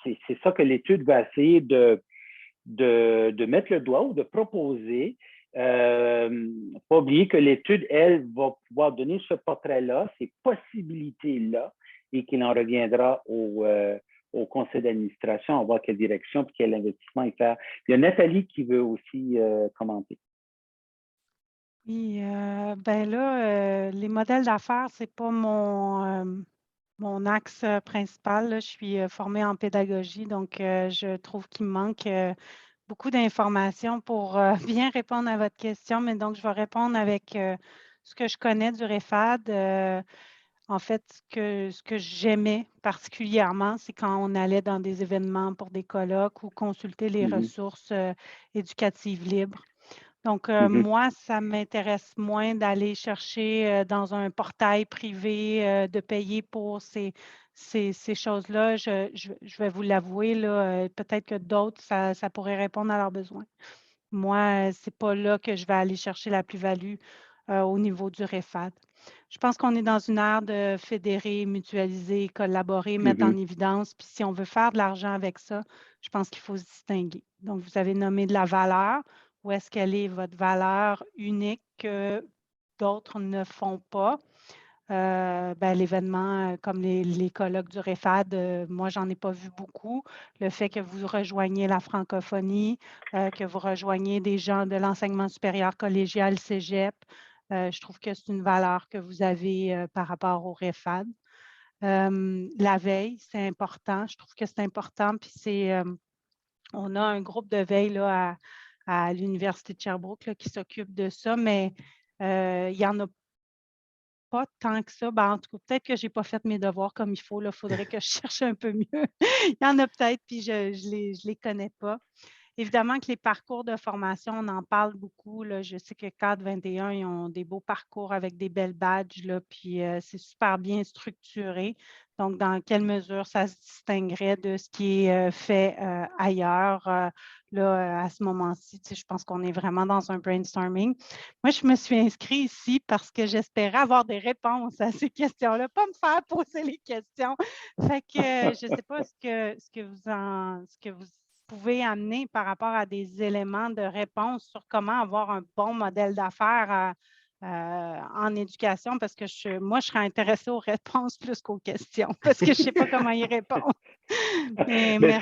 c'est ça que l'étude va essayer de mettre le doigt ou de proposer. Pas oublier que l'étude, elle, va pouvoir donner ce portrait-là, ces possibilités-là, et qu'il en reviendra au conseil d'administration à voir quelle direction et quel investissement il fait. Il y a Nathalie qui veut aussi commenter. Oui, ben là, les modèles d'affaires, c'est pas mon axe principal. Là. Je suis formée en pédagogie, donc je trouve qu'il me manque beaucoup d'informations pour bien répondre à votre question. Mais donc, je vais répondre avec ce que je connais du REFAD. En fait, ce que j'aimais particulièrement, c'est quand on allait dans des événements pour des colloques ou consulter les ressources éducatives libres. Donc, moi, ça m'intéresse moins d'aller chercher dans un portail privé, de payer pour ces choses-là. Je vais vous l'avouer, là, peut-être que d'autres, ça pourrait répondre à leurs besoins. Moi, ce n'est pas là que je vais aller chercher la plus-value au niveau du REFAD. Je pense qu'on est dans une ère de fédérer, mutualiser, collaborer, mettre en évidence. Puis si on veut faire de l'argent avec ça, je pense qu'il faut se distinguer. Donc, vous avez nommé de la valeur. Où est-ce qu'elle est votre valeur unique que d'autres ne font pas? L'événement comme les colloques du REFAD, moi, j'en ai pas vu beaucoup. Le fait que vous rejoigniez la francophonie, que vous rejoigniez des gens de l'enseignement supérieur collégial, cégep, je trouve que c'est une valeur que vous avez par rapport au REFAD. La veille, c'est important. Je trouve que c'est important, puis c'est On a un groupe de veille là, à l'Université de Sherbrooke là, qui s'occupe de ça, mais il n'y en a pas tant que ça. Ben, en tout cas, peut-être que je n'ai pas fait mes devoirs comme il faut. Il faudrait que je cherche un peu mieux. Il y en a peut-être, puis je ne les connais pas. Évidemment que les parcours de formation, on en parle beaucoup, là. Je sais que CAD 21, ils ont des beaux parcours avec des belles badges, là, puis c'est super bien structuré. Donc, dans quelle mesure ça se distinguerait de ce qui est fait ailleurs? Là, à ce moment-ci, je pense qu'on est vraiment dans un brainstorming. Moi, je me suis inscrite ici parce que j'espérais avoir des réponses à ces questions-là, pas me faire poser les questions. Fait que je ne sais pas ce que vous pouvez amener par rapport à des éléments de réponse sur comment avoir un bon modèle d'affaires en éducation, parce que moi, je serais intéressée aux réponses plus qu'aux questions, parce que je ne sais pas comment y répondre. Mais merci.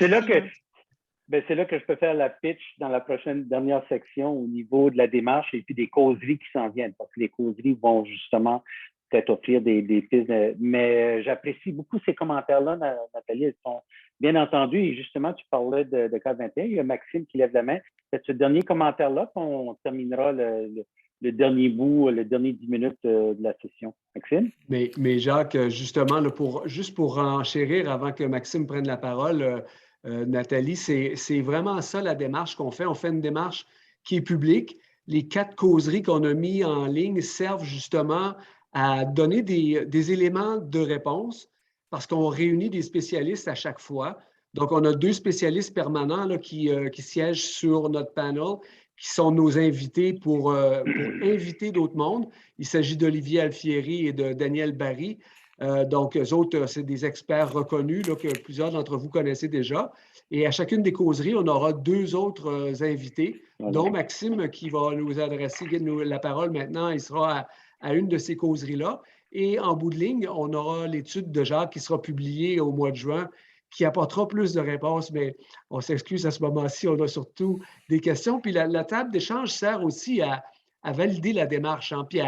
C'est là que je peux faire la pitch dans la dernière section au niveau de la démarche et puis des causeries qui s'en viennent, parce que les causeries vont justement peut-être offrir des pistes. Mais j'apprécie beaucoup ces commentaires-là, Nathalie. Ils sont bien entendus. Et justement, tu parlais de CAD 21. Il y a Maxime qui lève la main. C'est ce dernier commentaire-là qu'on terminera le dernier bout, le dernier 10 minutes de la session. Maxime? Mais Jacques, justement, là, juste pour renchérir avant que Maxime prenne la parole, Nathalie, c'est vraiment ça la démarche qu'on fait. On fait une démarche qui est publique. Les 4 causeries qu'on a mis en ligne servent justement à donner des éléments de réponse parce qu'on réunit des spécialistes à chaque fois. Donc, on a 2 spécialistes permanents là, qui siègent sur notre panel, qui sont nos invités pour inviter d'autres mondes. Il s'agit d'Olivier Alfieri et de Daniel Barry. Donc, eux autres, c'est des experts reconnus là, que plusieurs d'entre vous connaissez déjà. Et à chacune des causeries, on aura 2 autres invités, dont Maxime qui va nous adresser la parole maintenant. Il sera à une de ces causeries-là. Et en bout de ligne, on aura l'étude de Jacques qui sera publiée au mois de juin, qui apportera plus de réponses, mais on s'excuse à ce moment-ci, on a surtout des questions. Puis la table d'échange sert aussi à valider la démarche, hein, puis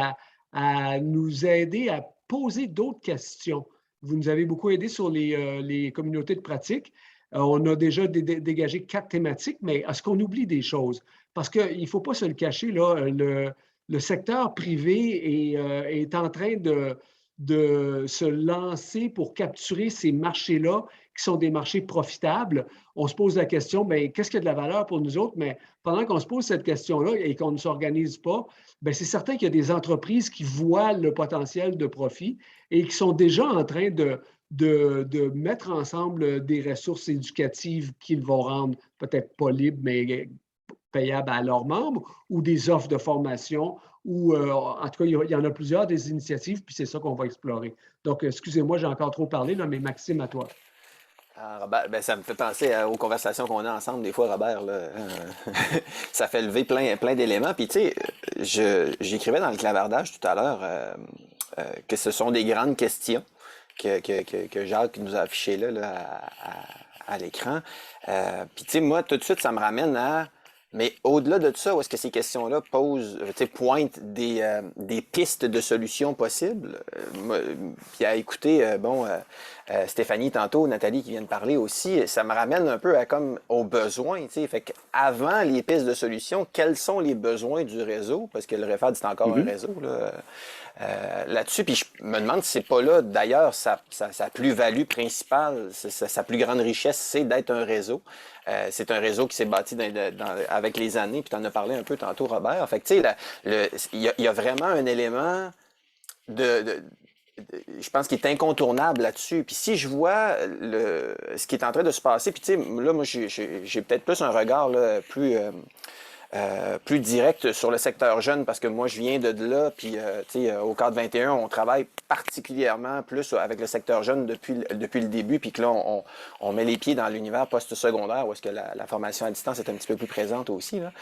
à nous aider à poser d'autres questions. Vous nous avez beaucoup aidé sur les communautés de pratique. On a déjà dégagé 4 thématiques, mais est-ce qu'on oublie des choses? Parce qu'il ne faut pas se le cacher, là, le secteur privé est en train de se lancer pour capturer ces marchés-là qui sont des marchés profitables. On se pose la question, bien, qu'est-ce qui a de la valeur pour nous autres? Mais pendant qu'on se pose cette question-là et qu'on ne s'organise pas, bien, c'est certain qu'il y a des entreprises qui voient le potentiel de profit et qui sont déjà en train de mettre ensemble des ressources éducatives qu'ils vont rendre peut-être pas libres, mais payables à leurs membres, ou des offres de formation, ou en tout cas, il y en a plusieurs des initiatives, puis c'est ça qu'on va explorer. Donc, excusez-moi, j'ai encore trop parlé, là, mais Maxime, à toi. Robert, ben, ça me fait penser aux conversations qu'on a ensemble des fois, Robert. Là. Ça fait lever plein d'éléments. Puis, tu sais, j'écrivais dans le clavardage tout à l'heure que ce sont des grandes questions que Jacques nous a affichées là, à l'écran. Puis, tu sais, moi, tout de suite, ça me ramène à... Mais au-delà de tout ça, où est-ce que ces questions-là pointent des pistes de solutions possibles? Puis à écouter, Stéphanie tantôt, Nathalie qui vient de parler aussi, ça me ramène un peu aux besoins. Fait qu'avant les pistes de solutions, quels sont les besoins du réseau? Parce que le REFAD, c'est encore un réseau là-dessus. Puis je me demande si c'est pas là, d'ailleurs, sa plus-value principale, sa plus grande richesse, c'est d'être un réseau. C'est un réseau qui s'est bâti avec les années, puis tu en as parlé un peu tantôt, Robert. Fait que, tu sais, il y a vraiment un élément je pense qu'il est incontournable là-dessus. Puis si je vois ce qui est en train de se passer, puis tu sais, là, moi, j'ai peut-être plus un regard là, plus direct sur le secteur jeune parce que moi je viens de là, puis tu sais, au CAD 21 on travaille particulièrement plus avec le secteur jeune depuis le début, puis que là on met les pieds dans l'univers post-secondaire où est-ce que la formation à distance est un petit peu plus présente aussi là.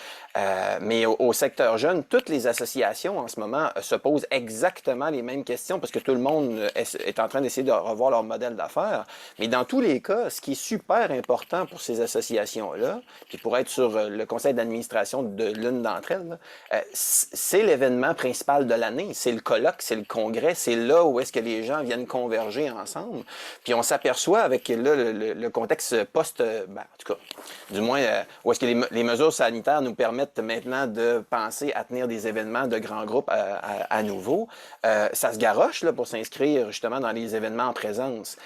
Mais au secteur jeune, toutes les associations en ce moment se posent exactement les mêmes questions parce que tout le monde est en train d'essayer de revoir leur modèle d'affaires, mais dans tous les cas, ce qui est super important pour ces associations-là, puis pour être sur le conseil d'administration présentation de l'une d'entre elles, là, c'est l'événement principal de l'année, c'est le colloque, c'est le congrès, c'est là où est-ce que les gens viennent converger ensemble. Puis on s'aperçoit avec là, le contexte en tout cas, du moins, où est-ce que les mesures sanitaires nous permettent maintenant de penser à tenir des événements de grands groupes à nouveau. Ça se garoche là, pour s'inscrire justement dans les événements en présence.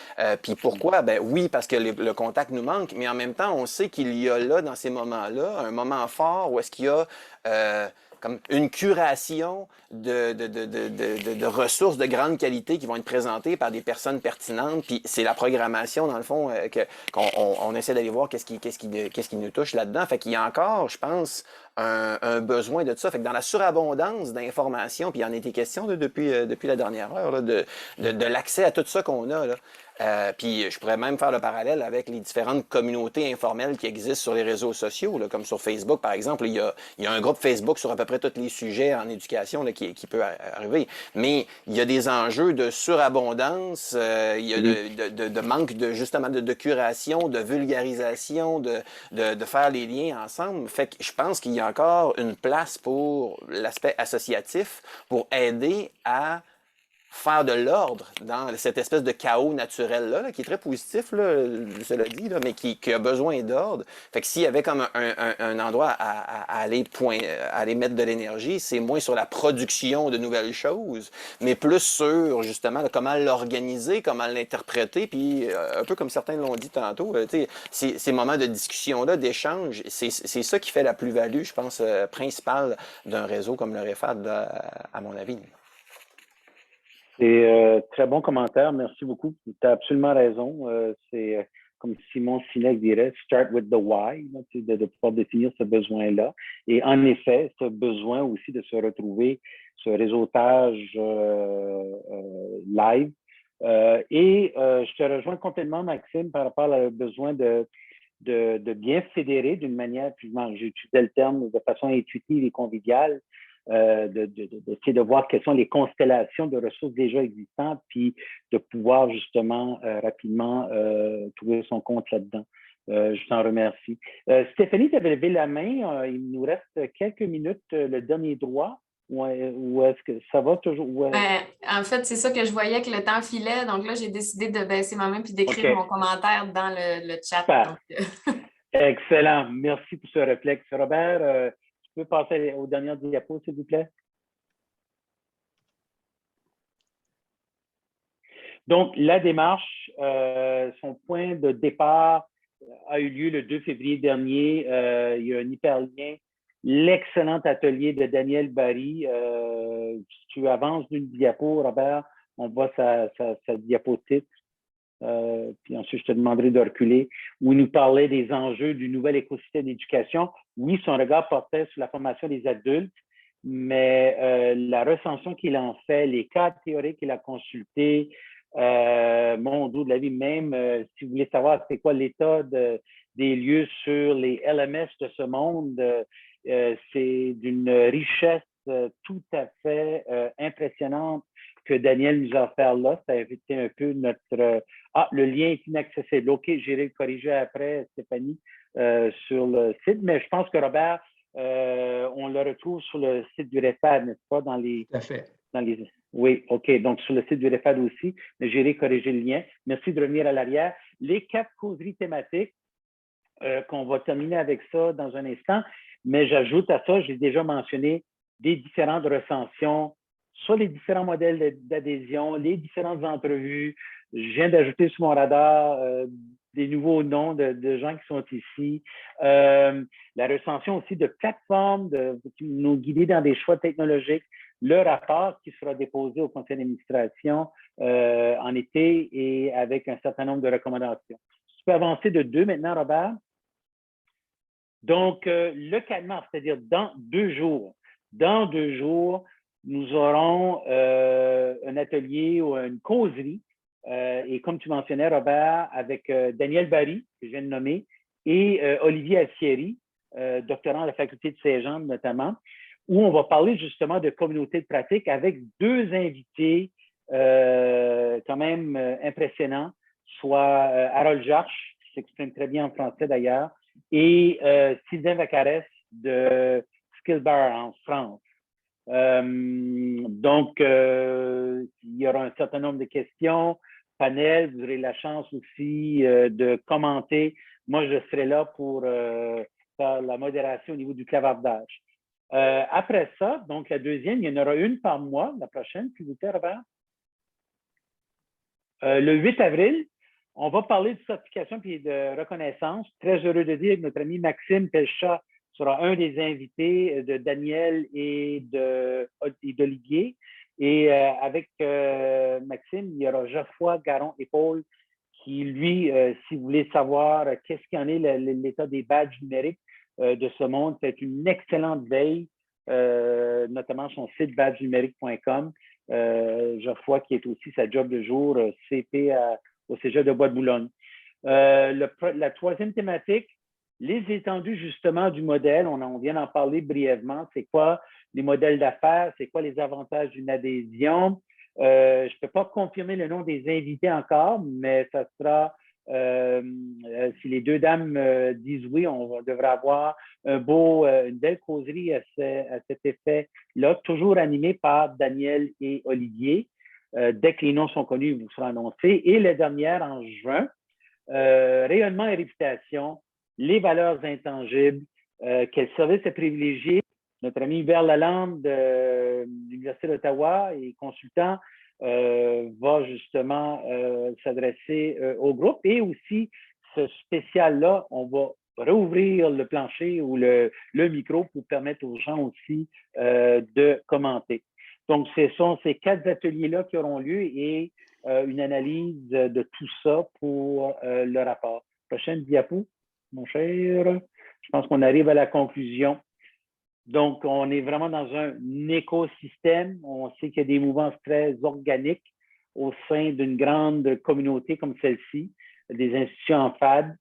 Puis pourquoi? Ben oui, parce que le contact nous manque, mais en même temps, on sait qu'il y a là, dans ces moments-là, un moment fort où est-ce qu'il y a comme une curation de ressources de grande qualité qui vont être présentées par des personnes pertinentes. Puis c'est la programmation, dans le fond, qu'on essaie d'aller voir qu'est-ce qui nous touche là-dedans. Fait qu'il y a encore, je pense, un besoin de ça. Fait que dans la surabondance d'informations, puis il en a été question là, depuis la dernière heure, là, de l'accès à tout ça qu'on a, là. Puis je pourrais même faire le parallèle avec les différentes communautés informelles qui existent sur les réseaux sociaux, là, comme sur Facebook, par exemple. Il y a un groupe Facebook sur à peu près tous les sujets en éducation là, qui peut arriver. Mais il y a des enjeux de surabondance, il y a de manque justement de curation, de vulgarisation, de faire les liens ensemble. Fait que je pense qu'il y a encore une place pour l'aspect associatif, pour aider à faire de l'ordre dans cette espèce de chaos naturel-là, qui est très positif, là, cela dit, là, mais qui a besoin d'ordre. Fait que s'il y avait comme un endroit à aller mettre de l'énergie, c'est moins sur la production de nouvelles choses, mais plus sur, justement, là, comment l'organiser, comment l'interpréter, puis un peu comme certains l'ont dit tantôt, ces moments de discussion-là, d'échange, c'est ça qui fait la plus-value, je pense, principale d'un réseau comme le REFAD, à mon avis. C'est très bon commentaire. Merci beaucoup. Tu as absolument raison. C'est comme Simon Sinek dirait, start with the why, là, de pouvoir définir ce besoin-là. Et en effet, ce besoin aussi de se retrouver, ce réseautage live. Je te rejoins complètement, Maxime, par rapport au besoin de bien fédérer d'une manière, puis j'utilisais le terme de façon intuitive et conviviale, d'essayer de voir quelles sont les constellations de ressources déjà existantes, puis de pouvoir justement rapidement trouver son compte là-dedans. Je t'en remercie. Stéphanie, tu avais levé la main. Il nous reste quelques minutes, le dernier droit. Ou est-ce que ça va toujours? En fait, c'est ça que je voyais que le temps filait. Donc là, j'ai décidé de baisser ma main puis d'écrire mon commentaire dans le chat. Donc... Excellent. Merci pour ce réflexe. Robert, tu peux passer aux dernières diapos, s'il vous plaît? Donc, la démarche, son point de départ a eu lieu le 2 février dernier. Il y a un hyperlien. L'excellent atelier de Daniel Barry. Si tu avances d'une diapo, Robert, on voit sa diapo titre. Puis ensuite, je te demanderai de reculer, où il nous parlait des enjeux du nouvel écosystème d'éducation. Oui, son regard portait sur la formation des adultes, mais la recension qu'il en fait, les cas théoriques qu'il a consultés, mon dos de la vie, même si vous voulez savoir c'est quoi l'état des lieux sur les LMS de ce monde, c'est d'une richesse tout à fait impressionnante que Daniel nous a offert là. Ça a été un peu notre... le lien est inaccessible. OK, j'irai le corriger après, Stéphanie, sur le site. Mais je pense que Robert, on le retrouve sur le site du REFAD, n'est-ce pas? Tout à fait. Oui, OK. Donc, sur le site du REFAD aussi, mais j'irai corriger le lien. Merci de revenir à l'arrière. Les 4 causeries thématiques, qu'on va terminer avec ça dans un instant. Mais j'ajoute à ça, j'ai déjà mentionné, des différentes recensions, soit les différents modèles d'adhésion, les différentes entrevues. Je viens d'ajouter sur mon radar des nouveaux noms de gens qui sont ici. La recension aussi de plateformes qui nous guider dans des choix technologiques. Le rapport qui sera déposé au conseil d'administration en été et avec un certain nombre de recommandations. Tu peux avancer de 2 maintenant, Robert. Donc, le 4 mars, c'est-à-dire dans 2 jours. Dans 2 jours, nous aurons un atelier ou une causerie, et comme tu mentionnais, Robert, avec Daniel Barry, que je viens de nommer, et Olivier Assieri, doctorant à la faculté de Saint-Jean notamment, où on va parler justement de communauté de pratique avec 2 invités quand même impressionnants, soit Harold Jarche, qui s'exprime très bien en français d'ailleurs, et Sylvain Vaccarès, de Skillbar en France. Donc, il y aura un certain nombre de questions, panel, vous aurez la chance aussi de commenter. Moi, je serai là pour faire la modération au niveau du clavardage. Après ça, donc la deuxième, il y en aura une par mois, la prochaine, s'il vous plaît, Robert. Le 8 avril, on va parler de certification et de reconnaissance. Très heureux de dire que notre ami Maxime Pelchat sera un des invités de Daniel et d'Olivier. Et avec Maxime, il y aura Geoffroy Garon-Épaule qui, lui, si vous voulez savoir qu'est-ce qu'il y en est, l'état des badges numériques de ce monde, c'est une excellente veille, notamment son site badgenumérique.com. Geoffroy, qui est aussi sa job de jour, CP au Cégep de Bois-de-Boulogne. La troisième thématique, les étendues justement du modèle, on vient d'en parler brièvement, c'est quoi les modèles d'affaires, c'est quoi les avantages d'une adhésion. Je ne peux pas confirmer le nom des invités encore, mais ça sera, si les deux dames disent oui, on devrait avoir une belle causerie à cet effet-là, toujours animée par Daniel et Olivier. Dès que les noms sont connus, ils vous seront annoncés. Et la dernière en juin, rayonnement et réputation, les valeurs intangibles, quel service est privilégié. Notre ami Hubert Lalande de l'Université d'Ottawa et consultant va justement s'adresser au groupe. Et aussi, ce spécial-là, on va rouvrir le plancher ou le micro pour permettre aux gens aussi de commenter. Donc, ce sont ces 4 ateliers-là qui auront lieu et une analyse de tout ça pour le rapport. Prochaine diapo, mon cher. Je pense qu'on arrive à la conclusion. Donc, on est vraiment dans un écosystème. On sait qu'il y a des mouvances très organiques au sein d'une grande communauté comme celle-ci, des institutions en FAD.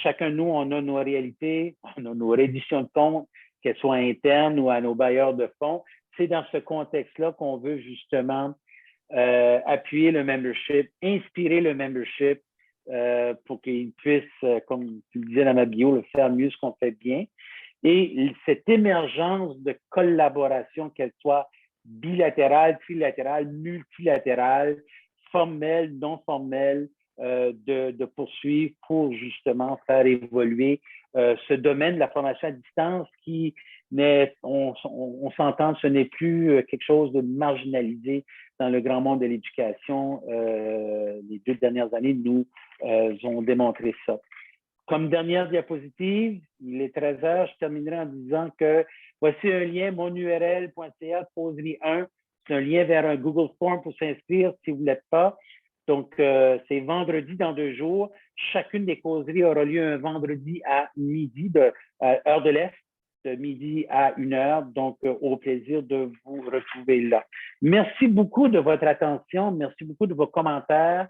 Chacun de nous, on a nos réalités, on a nos redditions de comptes, qu'elles soient internes ou à nos bailleurs de fonds. C'est dans ce contexte-là qu'on veut justement appuyer le membership, inspirer le membership pour qu'il puisse, comme tu le disais dans ma bio, le faire mieux ce qu'on fait bien. Et cette émergence de collaboration, qu'elle soit bilatérale, trilatérale, multilatérale, formelle, non formelle, de poursuivre pour justement faire évoluer ce domaine de la formation à distance qui on s'entend, ce n'est plus quelque chose de marginalisé dans le grand monde de l'éducation. Les 2 dernières années nous ont démontré ça. Comme dernière diapositive, il est 13 heures, je terminerai en disant que voici un lien, monurl.ca, causerie 1. C'est un lien vers un Google Form pour s'inscrire si vous ne l'êtes pas. Donc, c'est vendredi dans 2 jours. Chacune des causeries aura lieu un vendredi à midi, heure de l'Est, de midi à 1 heure. Donc, au plaisir de vous retrouver là. Merci beaucoup de votre attention. Merci beaucoup de vos commentaires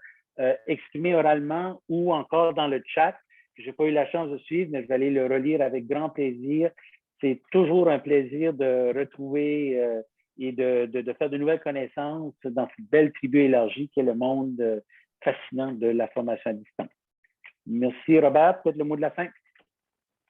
exprimés oralement ou encore dans le chat. Je n'ai pas eu la chance de suivre, mais je vais aller le relire avec grand plaisir. C'est toujours un plaisir de retrouver et de faire de nouvelles connaissances dans cette belle tribu élargie qui est le monde fascinant de la formation à distance. Merci, Robert. Peut-être le mot de la fin.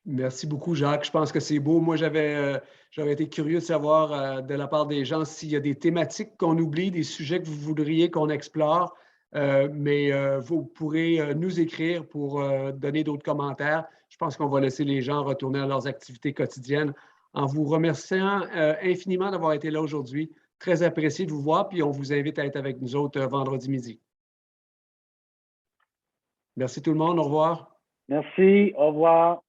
Merci beaucoup, Jacques. Je pense que c'est beau. Moi, j'aurais été curieux de savoir de la part des gens s'il y a des thématiques qu'on oublie, des sujets que vous voudriez qu'on explore. Mais vous pourrez nous écrire pour donner d'autres commentaires. Je pense qu'on va laisser les gens retourner à leurs activités quotidiennes en vous remerciant infiniment d'avoir été là aujourd'hui. Très apprécié de vous voir, puis on vous invite à être avec nous autres vendredi midi. Merci tout le monde. Au revoir. Merci. Au revoir.